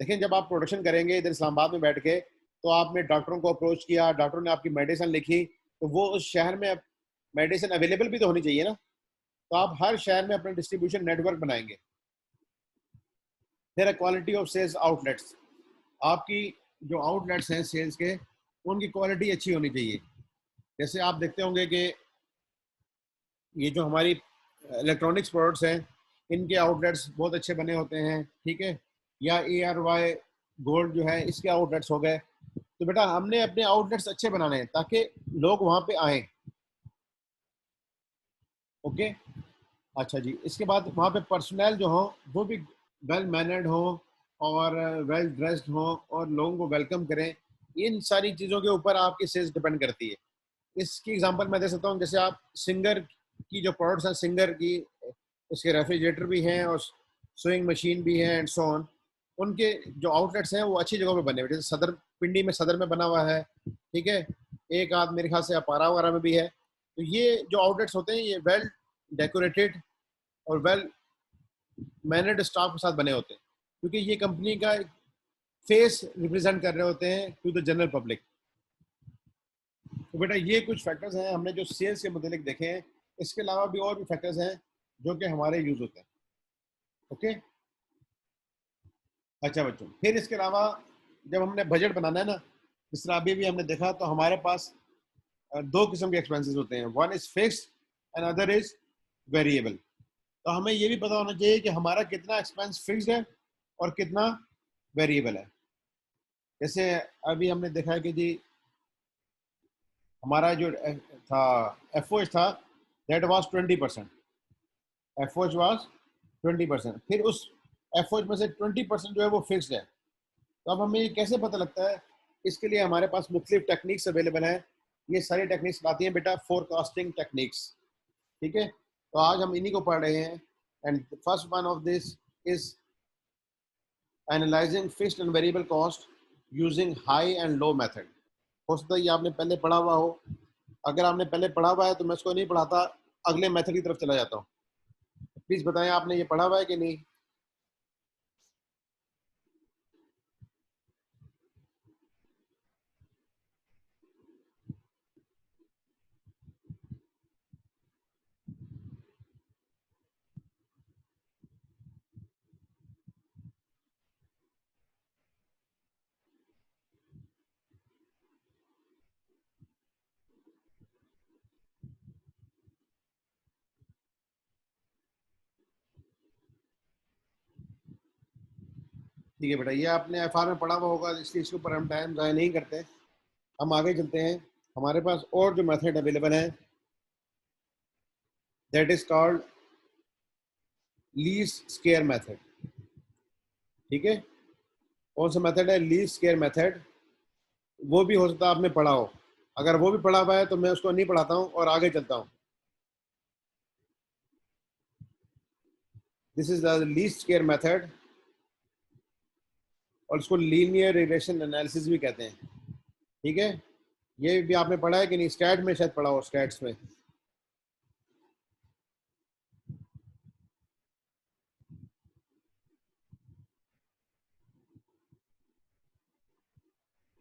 लेकिन जब आप प्रोडक्शन करेंगे इधर इस्लामाबाद में बैठ के, तो आपने डॉक्टरों को अप्रोच किया, डॉक्टरों ने आपकी मेडिसिन लिखी, तो वो उस शहर में मेडिसिन अवेलेबल भी तो होनी चाहिए ना, तो आप हर शहर में अपना डिस्ट्रीब्यूशन नेटवर्क बनाएंगे। फिर क्वालिटी ऑफ सेल्स आउटलेट्स, आपकी जो आउटलेट्स हैं सेल्स के, उनकी क्वालिटी अच्छी होनी चाहिए। जैसे आप देखते होंगे कि ये जो हमारी इलेक्ट्रॉनिक्स प्रोडक्ट्स हैं इनके आउटलेट्स बहुत अच्छे बने होते हैं, ठीक है। या ARY गोल्ड जो है इसके आउटलेट्स हो गए। तो बेटा हमने अपने आउटलेट्स अच्छे बनाने हैं ताकि लोग वहाँ पे आएँ। ओके, अच्छा जी। इसके बाद वहाँ पे पर्सनल जो हो वो भी वेल मैनर्ड हो और वेल ड्रेस्ड हो और लोगों को वेलकम करें। इन सारी चीज़ों के ऊपर आपकी सेल्स डिपेंड करती है। इसकी एग्जांपल मैं दे सकता हूँ, जैसे आप सिंगर की जो प्रोडक्ट्स हैं, सिंगर की इसके रेफ्रिजरेटर भी हैं और सोइंग मशीन भी है एंड सो ऑन, उनके जो आउटलेट्स हैं वो अच्छी जगहों पे बने हुए, जैसे सदर पिंडी में, सदर में बना हुआ है, ठीक है। एक आध मेरे ख्याल से अपारा वगैरह में भी है। तो ये जो आउटलेट्स होते हैं ये वेल डेकोरेटेड और वेल मैनेड स्टाफ के साथ बने होते हैं, क्योंकि ये कंपनी का फेस रिप्रेजेंट कर रहे होते हैं टू द जनरल पब्लिक। तो बेटा ये कुछ फैक्टर्स हैं हमने जो सेल्स के मतलब देखे हैं। इसके अलावा भी और भी फैक्टर्स हैं जो कि हमारे यूज होते हैं। ओके, अच्छा बच्चों, फिर इसके अलावा जब हमने बजट बनाना है ना, जिस तरह अभी भी हमने देखा, तो हमारे पास दो किस्म के एक्सपेंसेस होते हैं, one is fixed and other is variable. तो हमें ये भी पता होना चाहिए कि हमारा कितना एक्सपेंस फिक्स्ड है और कितना वेरिएबल है। जैसे अभी हमने देखा है कि जी हमारा जो था एफ था, दैट वाज 20%। एफ वाज 20%, फिर उस एफ में से 20% जो है वो फिक्स्ड है। तो अब हमें ये कैसे पता लगता है? इसके लिए हमारे पास मुख्तलिफ टेक्निक्स अवेलेबल हैं। ये सारी टेक्निक्स आती हैं बेटा फोरकास्टिंग टेक्निक्स, ठीक है? तो आज हम इन्हीं को पढ़ रहे हैं। And first one of this is analysing fixed and variable cost using high and low method. हो सकता है ये आपने पहले पढ़ा हुआ हो। अगर आपने पहले पढ़ा हुआ है तो मैं इसको नहीं पढ़ाता, अगले मेथड की तरफ चला जाता हूँ। प्लीज बताएं आपने ये पढ़ा हुआ है कि नहीं? ठीक है बेटा, ये आपने एफआर में पढ़ा हुआ होगा, इसलिए इसके ऊपर हम टाइम ज़ाया नहीं करते। हम आगे चलते हैं। हमारे पास और जो मेथड अवेलेबल है, that is called least square method. ठीक है? कौन सा मेथड है? Least square method. वो भी हो सकता है आपने पढ़ा हो। अगर वो भी पढ़ा हुआ है तो मैं उसको नहीं पढ़ाता हूँ और आगे चलता हूँ। This is the least square method, और इसको लीनियर रिग्रेशन एनालिसिस भी कहते हैं। ठीक है? ये भी आपने पढ़ा है कि नहीं? स्टैट में शायद पढ़ा हो, स्टैट्स में।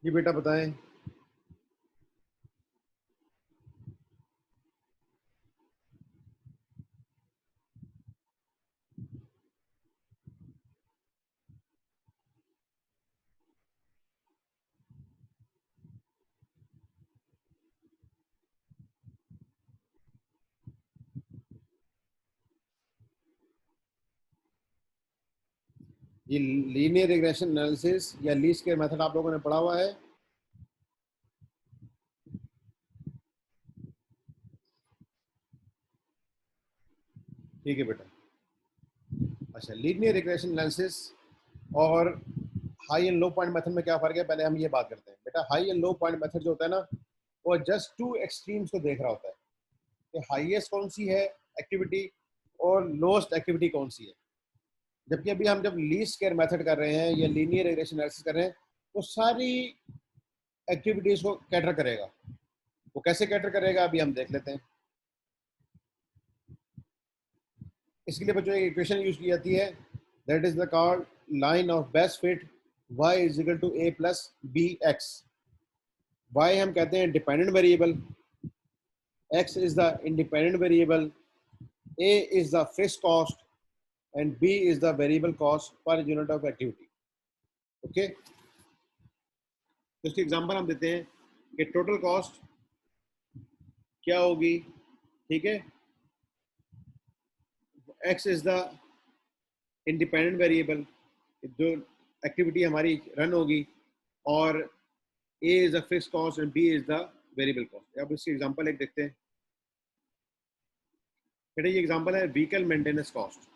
जी बेटा बताएं। ये लीनियर रिग्रेशन एनालिसिस या लीस्ट स्क्वायर मेथड आप लोगों ने पढ़ा हुआ है? ठीक है बेटा। अच्छा, लीनियर रिग्रेशन एनालिसिस और high and low point method में क्या फर्क है, पहले हम ये बात करते हैं। बेटा high and low point method जो होता है ना, वो जस्ट टू एक्सट्रीम्स को देख रहा होता है कि हाईएस्ट कौन सी है एक्टिविटी और लोएस्ट एक्टिविटी कौन सी है। जबकि अभी हम जब लीस्ट स्क्वायर मेथड कर रहे हैं या लीनियर रिग्रेशन एनालिसिस कर रहे हैं, वो सारी एक्टिविटीज को कैटर करेगा। वो कैसे कैटर करेगा अभी हम देख लेते हैं। इसके लिए बच्चों एक इक्वेशन यूज की जाती है, that is the called line of best fit y is equal to a plus B X. y हम कहते हैं dependent variable, x is the independent variable, a is the fixed cost and b is the variable cost per unit of activity. Okay, तो इसकी example हम देते हैं कि total cost क्या होगी। ठीक है? x is the independent variable, जो एक्टिविटी हमारी रन होगी, और a is the fixed cost and b is the variable cost. अब इसकी एग्जांपल एक देखते हैं। बेटा ये एग्जांपल है vehicle maintenance cost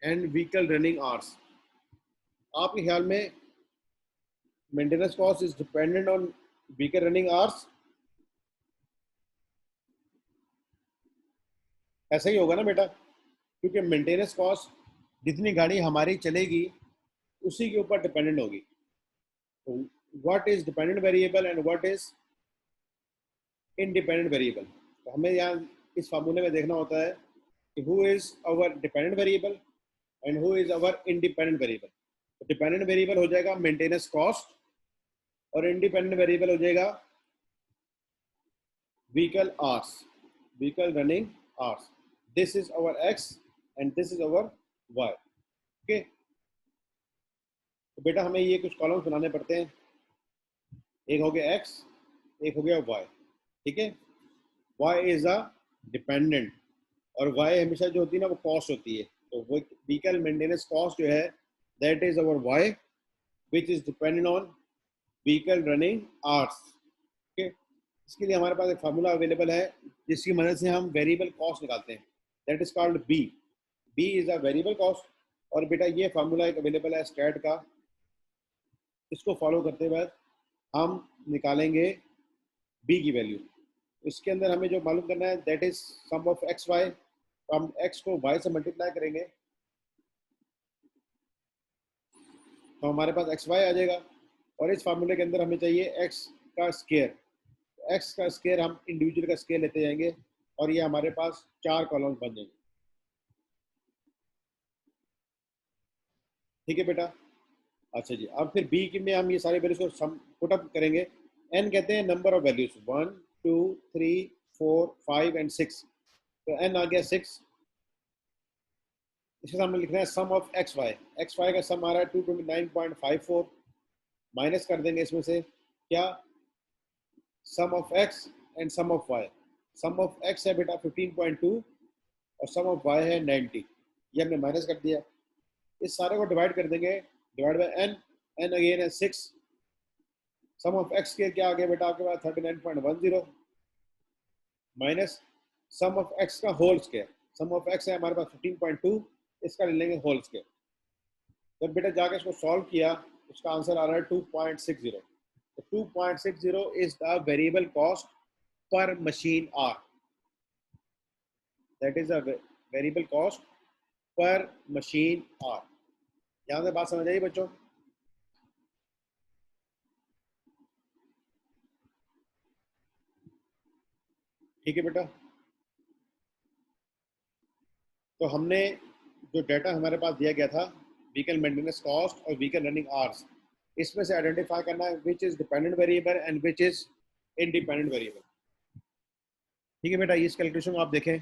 and vehicle running hours. आपके ख्याल में maintenance cost is dependent on vehicle running hours? ऐसा ही होगा ना बेटा, क्योंकि मेंटेनेंस कॉस्ट जितनी गाड़ी हमारी चलेगी उसी के ऊपर डिपेंडेंट होगी। तो what is dependent variable and what is independent variable? तो हमें यहाँ इस फार्मूले में देखना होता है कि who is our dependent variable and who is our independent variable. तो डिपेंडेंट वेरिएबल हो जाएगा मेंटेनेंस कॉस्ट और इंडिपेंडेंट वेरिएबल हो जाएगा vehicle hours, vehicle running hours. This is our X and this is our Y. Okay, तो बेटा हमें ये कुछ कॉलम्स बनाने पड़ते हैं। एक हो गया x, एक हो गया y, ठीक है। y इज अ डिपेंडेंट, और y हमेशा जो होती है ना वो कॉस्ट होती है, तो वो व्हीकल मेंटेनेंस कॉस्ट जो है that is our y which is dependent on vehicle running hours, okay. इसके लिए हमारे पास एक फार्मूला अवेलेबल है जिसकी मदद से हम वेरिएबल कॉस्ट निकालते हैं, that is called B. B is a variable cost, और बेटा ये फार्मूला एक अवेलेबल है स्टैट का, इसको फॉलो करते हुए हम निकालेंगे बी की वैल्यू। इसके अंदर हमें जो मालूम करना है that is sum of X Y, तो हम एक्स को वाई से मल्टीप्लाई करेंगे तो हमारे पास एक्स वाई आ जाएगा, और इस फार्मूले के अंदर हमें चाहिए एक्स का स्केयर। एक्स का स्केयर हम इंडिविजुअल का स्केयर लेते जाएंगे, और ये हमारे पास 4 कॉलम बन जाएंगे, ठीक है बेटा। अच्छा जी, अब फिर बी की में हम ये सारे वैल्यूज को सम पुट अप करेंगे। एन कहते हैं नंबर ऑफ वैल्यूज, 1 2 3 4 5 एंड 6, तो एन आ गया 6। इसके सामने लिखना है सम ऑफ एक्स वाई का सम आ रहा है 229.54, माइनस कर देंगे इसमें से क्या, sum of x and sum of y. Sum of x है बेटा 15.2 और सम ऑफ वाई है 90, ये हमने माइनस कर दिया। इस सारे को डिवाइड कर देंगे, divide by N, N again है 6। सम ऑफ एक्स के क्या आ गया बेटा आपके पास 39.10, माइनस सम ऑफ एक्स का whole square. Sum of x है हमारे पास 15.2, इसका ले लेंगे होल स्क्वायर। जब बेटा जाके इसको सॉल्व किया, उसका आंसर आ रहा है 2.60। तो 2.60 is the variable cost per machine hour, that is a variable cost per machine hour. यहाँ से बात समझ आई बच्चों? ठीक है बेटा, तो हमने जो डाटा हमारे पास दिया गया था व्हीकल मेंटेनेंस कॉस्ट और व्हीकल रनिंग आवर्स, इसमें से आइडेंटिफाई करना है which is dependent variable and which is independent variable. ठीक है बेटा, इस कैलकुलेशन को आप देखें।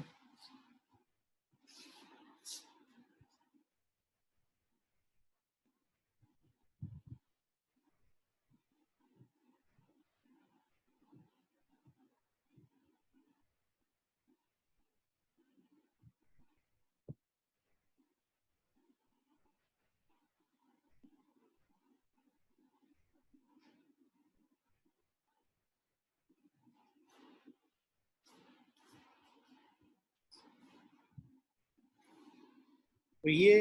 तो ये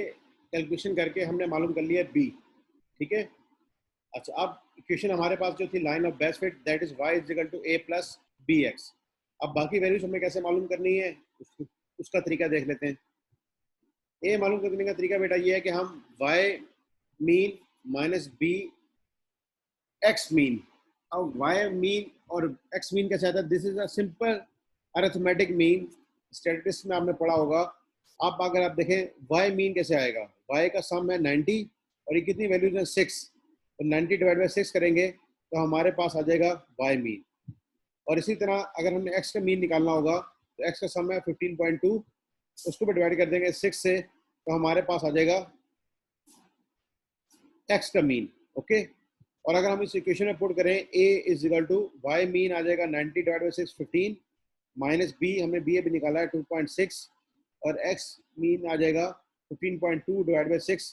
कैलकुलेशन करके हमने मालूम कर लिया बी, ठीक है। अच्छा, अब इक्वेशन हमारे पास जो थी line of best fit that is y is equal to a plus B X. अब बाकी वैल्यूज हमें कैसे मालूम करनी है, उसका तरीका देख लेते हैं। ए मालूम करने का तरीका बेटा ये है कि हम y mean minus B X mean, अब y मीन और x मीन कैसे आता है, this is a simple arithmetic mean, statistics में आपने पढ़ा होगा। आप अगर आप देखें y मीन कैसे आएगा, y का सम है 90 और ये कितनी वैल्यूज है 6, तो 90 डिवाइड बाई 6 करेंगे तो हमारे पास आ जाएगा y मीन। और इसी तरह अगर हमने x का मीन निकालना होगा तो x का सम है 15.2, उसको भी डिवाइड कर देंगे 6 से, तो हमारे पास आ जाएगा x का मीन, ओके। और अगर हम इस इक्वेशन में पुट करें a is equal to y mean आ जाएगा 90 डिवाइड बाई 6 15, माइनस b हमने b अभी निकाला है 2.6, और x मीन आ जाएगा 15.2 डिवाइड बाई 6।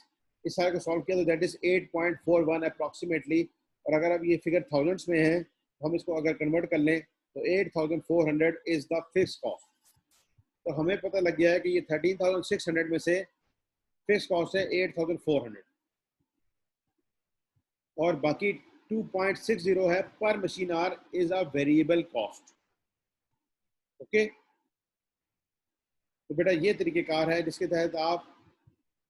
इस सारे को सॉल्व किया तो दैट इज 8.41 अप्रॉक्सीमेटली। और अगर अब ये फिगर थाउजेंड्स में है तो हम इसको अगर कन्वर्ट कर लें तो 8400 इज द फिक्स कॉस्ट। तो हमें पता लग गया है कि ये 13,600 में से फिक्स कॉस्ट है 8,400, और बाकी 2.60 है per machine hour is a variable cost, okay. तो बेटा ये तरीकेकार है जिसके तहत आप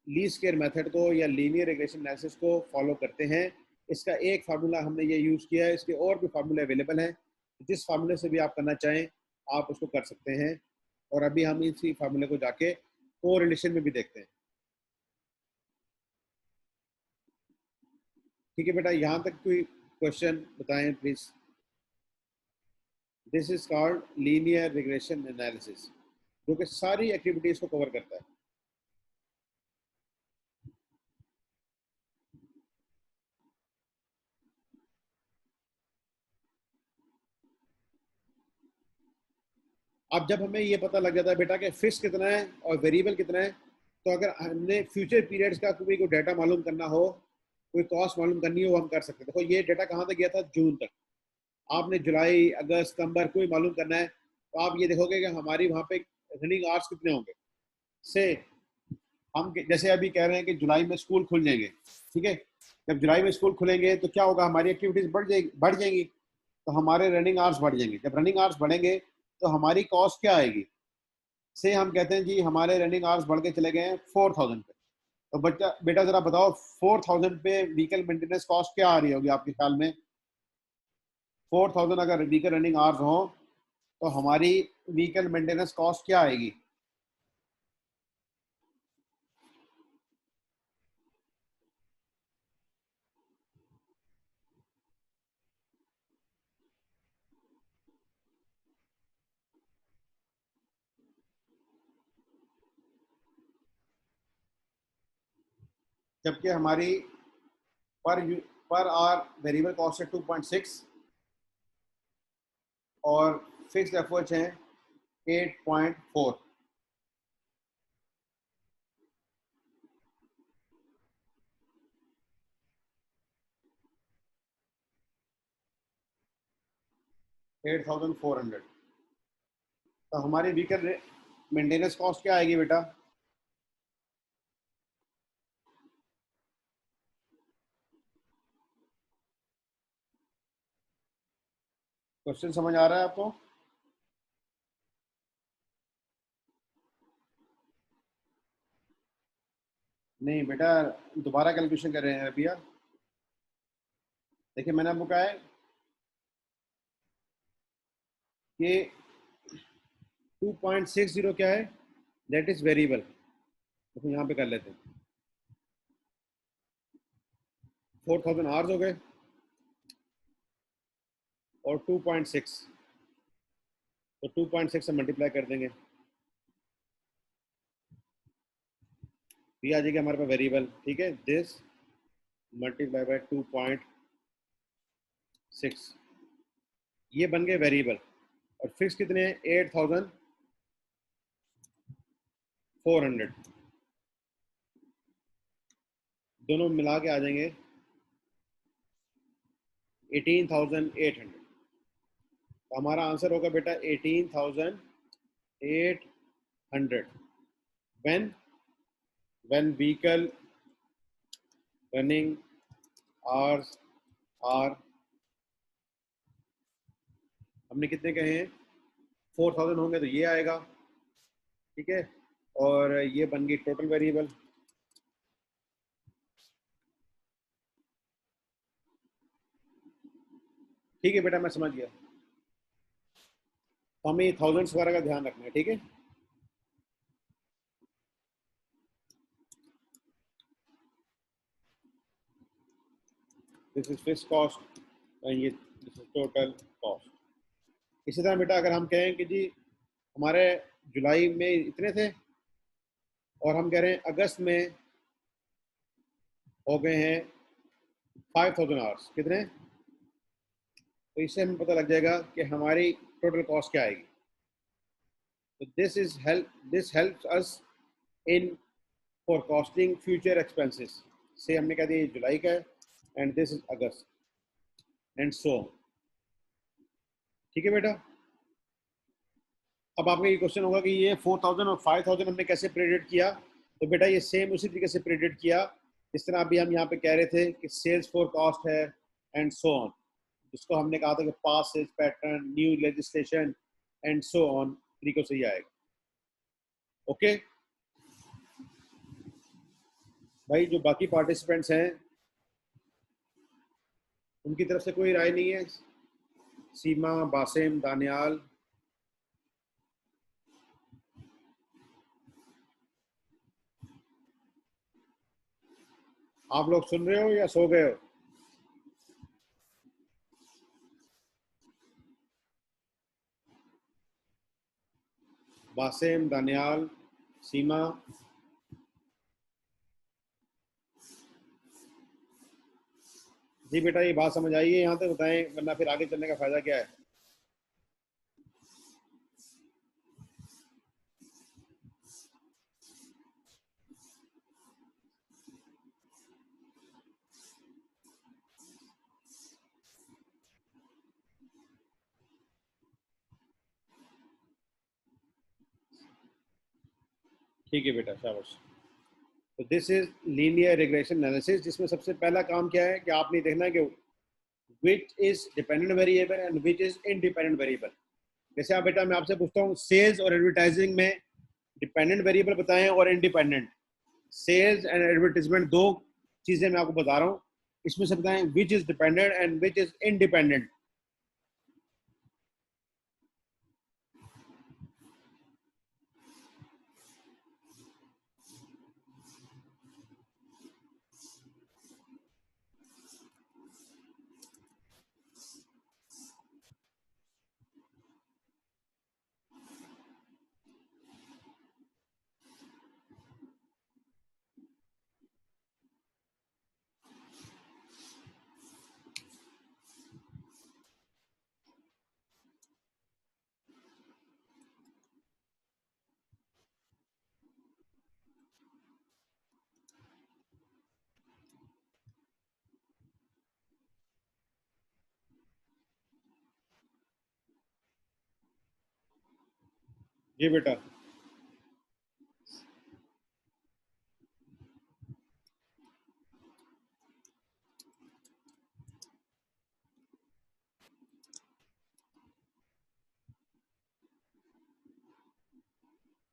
लीस्ट स्क्वायर मेथड को या लीनियर रिग्रेशन एनालिसिस को फॉलो करते हैं। इसका एक फार्मूला हमने ये यूज़ किया है, इसके और भी फार्मूले अवेलेबल हैं, जिस फार्मूले से भी आप करना चाहें आप उसको कर सकते हैं। और अभी हम इसी फार्मूले को जाके को रिलेशन में भी देखते हैं। ठीक है बेटा, यहाँ तक कोई क्वेश्चन बताएं please. This is called linear regression analysis, जो कि सारी एक्टिविटीज को कवर करता है। अब जब हमें ये पता लग जाता है बेटा कि फिक्स कितना है और वेरिएबल कितना है, तो अगर हमने फ्यूचर पीरियड्स का कोई डाटा मालूम करना हो, कोई कॉस्ट मालूम करनी हो, वो हम कर सकते हैं। देखो ये डाटा कहाँ तक गया था, जून तक। आपने जुलाई, अगस्त, सितंबर कोई मालूम करना है, तो आप ये देखोगे कि हमारी वहाँ पे रनिंग आवर्स कितने होंगे। से हम जैसे अभी कह रहे हैं कि जुलाई में स्कूल खुल जाएंगे, ठीक है। जब जुलाई में स्कूल खुलेंगे तो क्या होगा, हमारी एक्टिविटीज बढ़ जाएंगी, तो हमारे रनिंग आवर्स बढ़ जाएंगे। जब रनिंग आवर्स बढ़ेंगे तो हमारी कॉस्ट क्या आएगी। से हम कहते हैं जी हमारे रनिंग आवर्स बढ़ के चले गए हैं 4000 पे। तो बच्चा बेटा जरा बताओ 4000 पे व्हीकल मेंटेनेंस कॉस्ट क्या आ रही होगी आपके ख्याल में। 4000 अगर व्हीकल रनिंग आवर्स हो तो हमारी व्हीकल मेंटेनेंस कॉस्ट क्या आएगी। जबकि हमारी पर पर आवर वेरिएबल कॉस्ट है 2.6 और फिक्स्ड एफर्ट्स हैं 8.4। 8400। तो हमारी व्हीकल मेंटेनेंस कॉस्ट क्या आएगी बेटा। क्वेश्चन समझ आ रहा है आपको। नहीं बेटा, दोबारा कैलकुलेशन कर रहे हैं भैया। देखिए मैंने आपको कहा है कि 2.60 क्या है, दैट इज वेरिएबल। तो यहाँ पे कर लेते हैं। 4000 आवर्स हो गए और 2.6, तो 2.6 से मल्टीप्लाई कर देंगे, ये आ जाएगा हमारे पास वेरिएबल। ठीक है, दिस मल्टीप्लाई बाय 2.6, ये बन गए वेरिएबल। और फिक्स कितने हैं, 8400। दोनों मिला के आ जाएंगे 18800। तो हमारा आंसर होगा बेटा 18800 when when vehicle running hours are, हमने कितने कहे हैं, 4000 होंगे तो ये आएगा। ठीक है, और ये बन गई टोटल वेरिएबल। ठीक है बेटा, मैं समझ गया। तो हमें ये थाउजेंड्स वगैरह का ध्यान रखना है, ठीक है। This is fixed cost and ये दिस इज टोटल कॉस्ट। इसी तरह बेटा अगर हम कहें कि जी हमारे जुलाई में इतने थे और हम कह रहे हैं अगस्त में हो गए हैं 5000 आवर्स, कितने, तो इससे हमें पता लग जाएगा कि हमारी टोटल कॉस्ट क्या आएगी। तो this helps us in forecasting future expenses. से हमने कह दिया जुलाई का है and this is August and so. ठीक है बेटा। अब आपका ये क्वेश्चन होगा कि ये 4000 और 5000 हमने कैसे प्रेडिक्ट किया। तो बेटा ये सेम उसी तरीके से प्रेडिक्ट किया जिस तरह अभी हम यहाँ पे कह रहे थे कि सेल्स फोरकास्ट है एंड सो ऑन, जिसको हमने कहा था कि past sales pattern, new legislation and so on तरीकों से ही आएगा। ओके भाई, जो बाकी पार्टिसिपेंट्स हैं उनकी तरफ से कोई राय नहीं है। सीमा, बासिम, दानियाल, आप लोग सुन रहे हो या सो गए हो। बासिम, दानियाल, सीमा, जी बेटा ये बात समझ आई है यहाँ तक बताएं, वरना फिर आगे चलने का फायदा क्या है। ठीक है बेटा, शाबाश। तो this is linear regression analysis, जिसमें सबसे पहला काम क्या है कि आपने देखना है कि विच is dependent variable and which is independent variable. जैसे आप बेटा, मैं आपसे पूछता हूँ सेल्स और एडवर्टाइजिंग में डिपेंडेंट वेरिएबल बताएं और इंडिपेंडेंट। सेल्स एंड एडवर्टीजमेंट दो चीजें मैं आपको बता रहा हूँ, इसमें से बताएं which is dependent and which is independent. जी बेटा।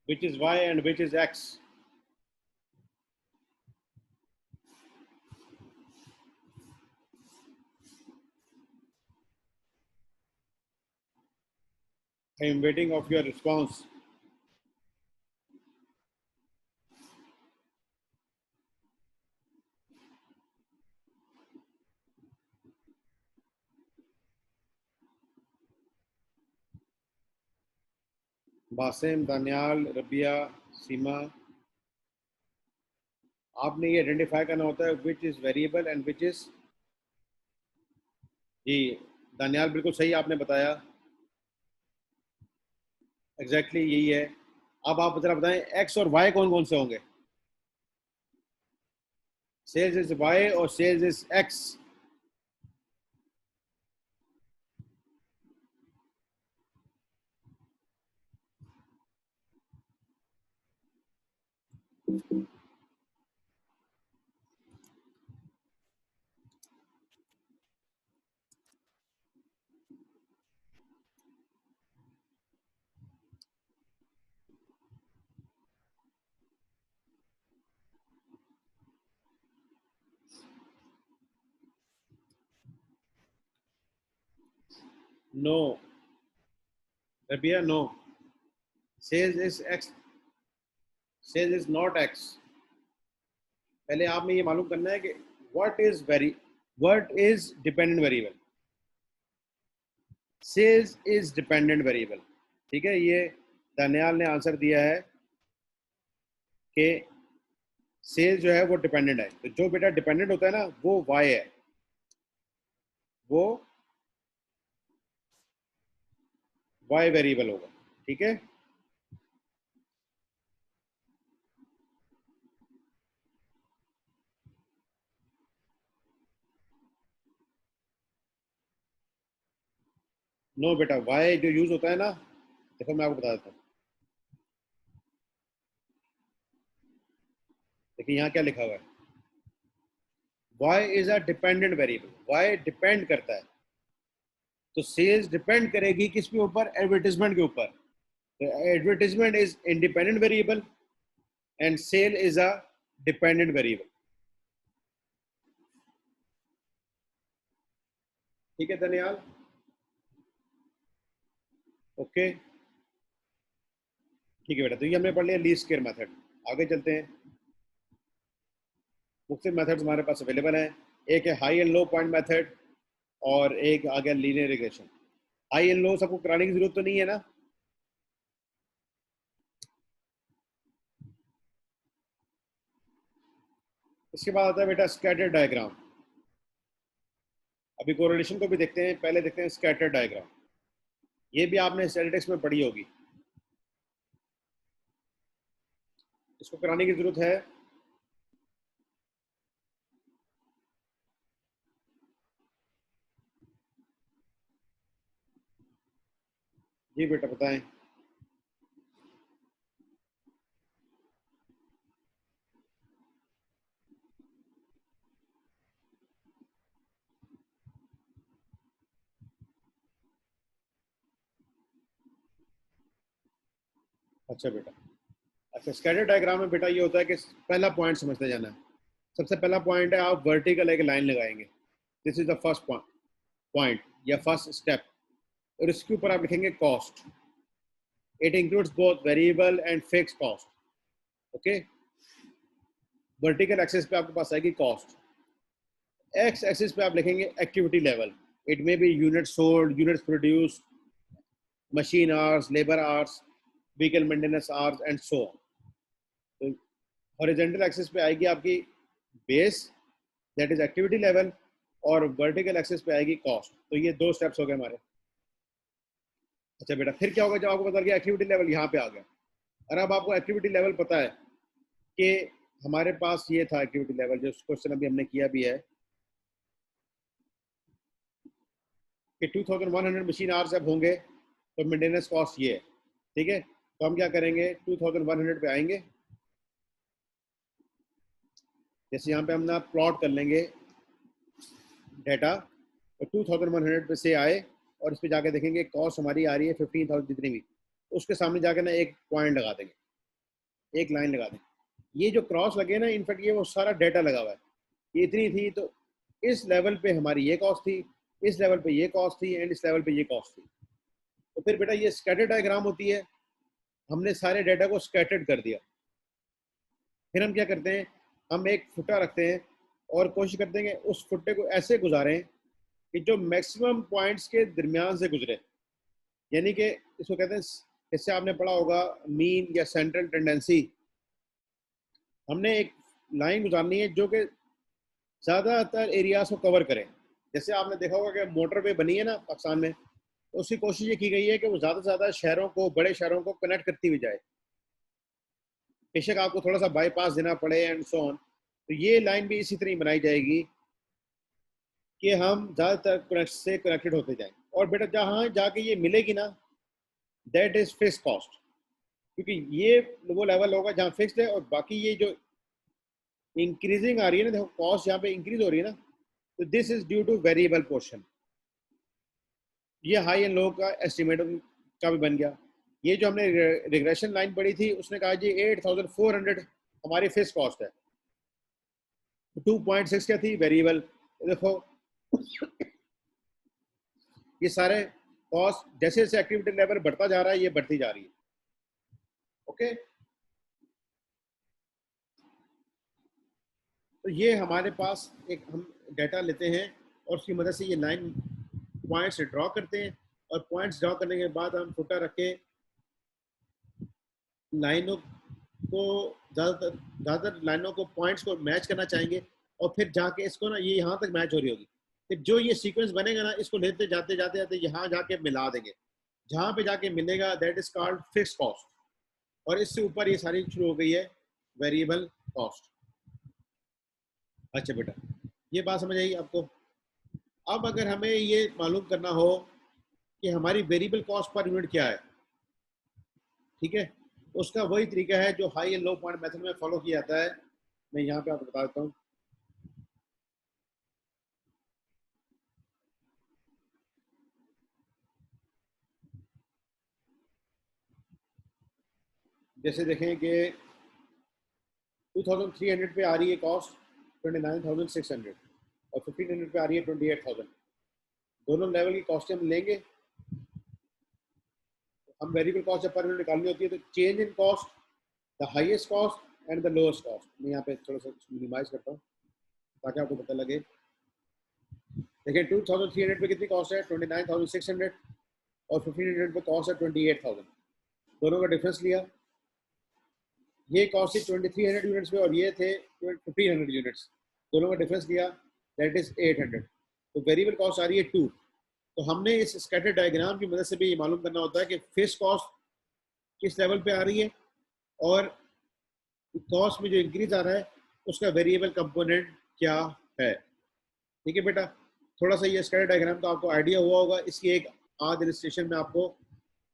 Which is y and which is x. I am waiting of your response. Basim, Daniyal, Rabia, Seema, आपने ये आइडेंटिफाई करना होता है which is variable and which is. जी दानियाल, बिल्कुल सही आपने बताया, एग्जैक्टली यही है। अब आप जरा बताएं एक्स और वाई कौन कौन से होंगे। सेल्स इज वाई और sales is X. No Rabia, no. Sales is X, sales is not X. पहले आपने ये मालूम करना है कि what is dependent variable. Sales is dependent variable. ठीक है, ये दानियाल ने आंसर दिया है कि सेल्स जो है वो डिपेंडेंट है। तो जो बेटा डिपेंडेंट होता है ना वो वाई है, वो वाई वेरिएबल होगा। ठीक है। नो बेटा, वाई जो यूज होता है ना, देखो मैं आपको बता देता हूँ। देखिए यहाँ क्या लिखा हुआ है, Y is a dependent variable. Y depend करता है, तो सेल्स डिपेंड करेगी किसके ऊपर, एडवर्टीजमेंट के ऊपर। तो advertisement is independent variable and sale is a dependent variable. ठीक है दनियाल, ओके। ठीक है बेटा, तो ये हमने पढ़ लिया लीस्ट स्क्वायर मेथड। आगे चलते हैं। मुख्तलिफ मेथड्स हमारे पास अवेलेबल हैं। एक है high and low point method, और एक आ गया linear regression. High and low सबको कराने की जरूरत तो नहीं है ना। इसके बाद आता है बेटा स्कैटर डायग्राम। अभी कोरिलेशन को भी देखते हैं, पहले देखते हैं स्कैटर डायग्राम। ये भी आपने स्टैटिस्टिक्स में पढ़ी होगी, इसको कराने की जरूरत है। जी बेटा बताएं। अच्छा बेटा, अच्छा स्कैटर डायग्राम में बेटा ये होता है कि पहला पॉइंट समझते जाना है। सबसे पहला पॉइंट है, आप वर्टिकल एक लाइन लगाएंगे, this is the first point या फर्स्ट स्टेप, और इसके ऊपर आप लिखेंगे cost. It includes both variable and fix cost. Okay, vertical axis पे आपके पास आएगी कॉस्ट, एक्स एक्सिस पे आप लिखेंगे activity level, it may be unit sold, units produce, machine hours, labour hours, vehicle maintenance hours and so on. तो horizontal axis पे आएगी आपकी base, that is activity level, और वर्टिकल एक्सिस पे आएगी कॉस्ट। तो ये दो स्टेप्स हो गए हमारे। अच्छा बेटा, फिर क्या होगा जब आपको पता लग गया एक्टिविटी लेवल यहाँ पे आ गया, और अब आपको एक्टिविटी लेवल पता है कि हमारे पास ये था एक्टिविटी लेवल, जो क्वेश्चन अभी हमने किया भी है कि 2100 मशीन आवर्स जब होंगे तो मेंटेनेंस कॉस्ट ये है। ठीक है, तो हम क्या करेंगे, 2100 पे आएंगे, जैसे यहाँ पे हम ना प्लॉट कर लेंगे डाटा, तो 2100 पे से आए और इस पे जाके देखेंगे कॉस्ट हमारी आ रही है 15,000 जितनी भी, उसके सामने जाकर ना एक पॉइंट लगा देंगे, एक लाइन लगा देंगे। ये जो क्रॉस लगे ना, इनफैक्ट ये वो सारा डाटा लगा हुआ है, ये इतनी थी, तो इस लेवल पे हमारी ये कॉस्ट थी, इस लेवल पे ये कॉस्ट थी, एंड इस लेवल पे ये कॉस्ट थी। तो फिर बेटा ये स्कैटर डायग्राम होती है, हमने सारे डाटा को स्कैटर्ड कर दिया। फिर हम क्या करते हैं, हम एक फुटा रखते हैं और कोशिश करते हैं कि उस फुटे को ऐसे गुजारें कि जो मैक्सिमम पॉइंट्स के दरमियान से गुजरे, यानी कि इसको कहते हैं, इससे आपने पढ़ा होगा मीन या सेंट्रल टेंडेंसी। हमने एक लाइन गुजारनी है जो कि ज़्यादातर एरियाज को कवर करें। जैसे आपने देखा होगा कि मोटरवे बनी है ना पाकिस्तान में, तो उसकी कोशिश ये की गई है कि वो ज़्यादा से ज़्यादा शहरों को, बड़े शहरों को कनेक्ट करती हुई जाए, बेशक आपको थोड़ा सा बाईपास देना पड़े एंड सो ऑन। तो ये लाइन भी इसी तरह बनाई जाएगी कि हम ज़्यादातर कनेक्ट से कनेक्टेड होते जाएं। और बेटा जहाँ जाके ये मिलेगी ना, दैट इज़ फिक्स कॉस्ट, क्योंकि ये वो लेवल होगा जहाँ फिक्स्ड है, और बाकी ये जो इंक्रीजिंग आ रही है ना, देखो कॉस्ट यहाँ पे इंक्रीज हो रही है ना, तो this is due two variable portion. ये हाई एंड लो का एस्टिमेट का भी बन गया। ये जो हमने रिग्रेशन लाइन पढ़ी थी, उसने कहा जी 8,400 हमारी फिक्स कॉस्ट है, 2.6 क्या थी वेरिएबल। देखो ये सारे कॉस्ट जैसे जैसे एक्टिविटी लेवल बढ़ता जा रहा है, ये बढ़ती जा रही है। ओके, तो ये हमारे पास एक हम डाटा लेते हैं और उसकी मदद से ये लाइन पॉइंट्स ड्रॉ करते हैं, और पॉइंट्स ड्रॉ करने के बाद हम फुटा रख के लाइनों को, ज़्यादातर लाइनों को, पॉइंट्स को मैच करना चाहेंगे, और फिर जाके इसको ना ये यहाँ तक मैच हो रही होगी, फिर जो ये सीक्वेंस बनेगा ना, इसको लेते जाते जाते जाते यहाँ जाके मिला देंगे, जहाँ पे जाके मिलेगा that is called fix cost, और इससे ऊपर ये सारी शुरू हो गई है वेरिएबल कॉस्ट। अच्छा बेटा, ये बात समझ आई आपको। अब अगर हमें ये मालूम करना हो कि हमारी वेरिएबल कॉस्ट पर यूनिट क्या है, ठीक है, उसका वही तरीका है जो high and low point method में फॉलो किया जाता है। मैं यहाँ पे आपको बता देता हूँ। जैसे देखें कि 2300 पे आ रही है कॉस्ट 29,600, और 1500 पे आ रही है 28,000। दोनों लेवल की कॉस्ट हम लेंगे, हम वेरिएबल कॉस्ट जब पर यूनिट निकालनी होती है, तो change in cost, the highest cost and the lowest cost. मैं यहाँ पे थोड़ा सा मिनिमाइज करता हूँ ताकि आपको पता लगे। देखिए 2300 पे कितनी कॉस्ट है, 29,600, और 1500 पे कॉस्ट है 28,000। दोनों का डिफरेंस लिया, ये कॉस्ट थी 2300 यूनिट्स पे और ये थे 1500 यूनिट्स, दोनों का डिफरेंस लिया, दैट इज 800। तो वेरिएबल कॉस्ट आ रही है 2। तो हमने इस स्कैटर डायग्राम की मदद से भी ये मालूम करना होता है कि फिक्स कॉस्ट किस लेवल पे आ रही है, और कॉस्ट में जो इंक्रीज आ रहा है उसका वेरिएबल कंपोनेंट क्या है। ठीक है बेटा, थोड़ा सा ये स्कैटर डायग्राम का आपको आइडिया हुआ होगा। इसकी एक आध इलस्ट्रेशन में आपको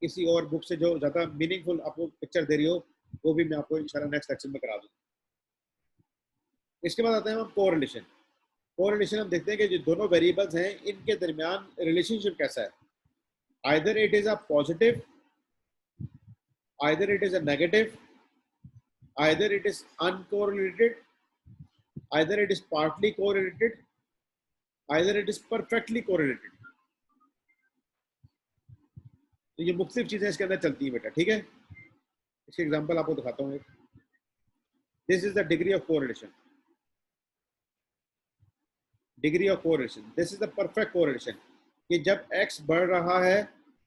किसी और बुक से जो ज़्यादा मीनिंगफुल आपको पिक्चर दे रही हो, वो भी मैं आपको इंशाल्लाह नेक्स्ट लेक्चर में करा दूँ। इसके बाद आते हैं हम कोरिलेशन। कोरिलेशन हम देखते हैं कि जो दोनों वेरिएबल्स हैं, इनके दरमियान रिलेशनशिप कैसा है। Either it is a positive either it is a negative, either it is uncorrelated, either it is partly correlated, either it is perfectly correlated. तो ये मुख्तलिफ चीजें इसके अंदर चलती हैं बेटा, ठीक है। इसके एग्जांपल आपको दिखाता हूँ। This is the degree of correlation, degree of correlation, this is the perfect correlation, कि जब x बढ़ रहा है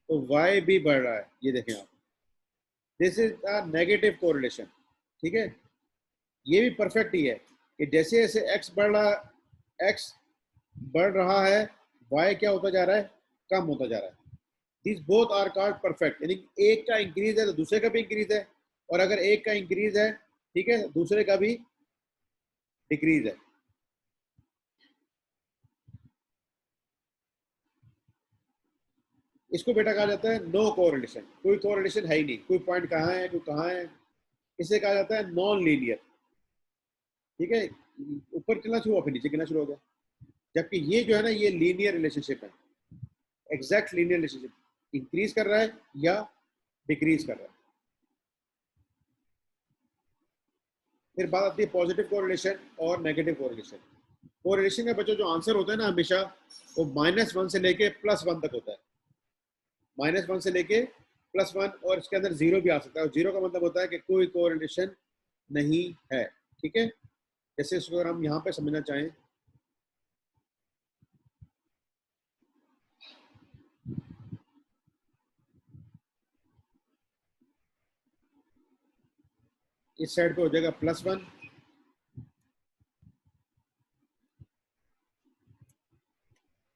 तो y भी बढ़ रहा है, ये देखें आप। This is the negative correlation, ठीक है। ये भी परफेक्ट ही है कि जैसे जैसे x बढ़ रहा है, y क्या होता जा रहा है, कम होता जा रहा है। This both are called perfect, यानी एक का इंक्रीज है तो दूसरे का भी इंक्रीज है, और अगर एक का इंक्रीज है, ठीक है, दूसरे का भी डिक्रीज है। इसको बेटा कहा जाता है नो कोरिलेशन, कोई कोरिलेशन है ही नहीं, कोई पॉइंट कहाँ है, कोई कहाँ है, इसे कहा जाता है नॉन लीनियर, ठीक है। ऊपर चलना शुरू हुआ फिर नीचे गिरना शुरू हो गया, जबकि ये जो है ना, ये लीनियर रिलेशनशिप है, एग्जैक्ट लीनियर रिलेशनशिप, इंक्रीज कर रहा है या डिक्रीज कर रहा है। फिर बात आती है पॉजिटिव कोरिलेशन और नेगेटिव कोरिलेशन। कोरिलेशन का बच्चों जो आंसर होता है ना, हमेशा वो -1 से लेके +1 तक होता है, -1 से लेके +1, और इसके अंदर 0 भी आ सकता है। और 0 का मतलब होता है कि कोई कोरिलेशन नहीं है, ठीक है। जैसे इसको अगर हम यहाँ पे समझना चाहें, इस साइड पे हो जाएगा +1,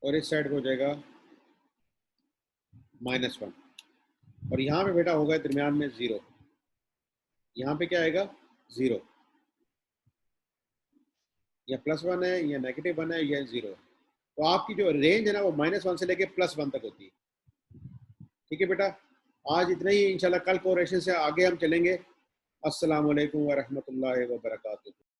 और इस साइड पे हो जाएगा -1, और यहाँ पे बेटा होगा दरमियान में 0। यहाँ पे क्या आएगा, 0, या +1 है, या -1 है, या 0। तो आपकी जो रेंज है ना, वो -1 से लेके +1 तक होती है, ठीक है बेटा। आज इतना ही, इंशाल्लाह कल कोरिलेशन से आगे हम चलेंगे। अस्सलाम वालेकुम व रहमतुल्लाहि व बरकातुहू।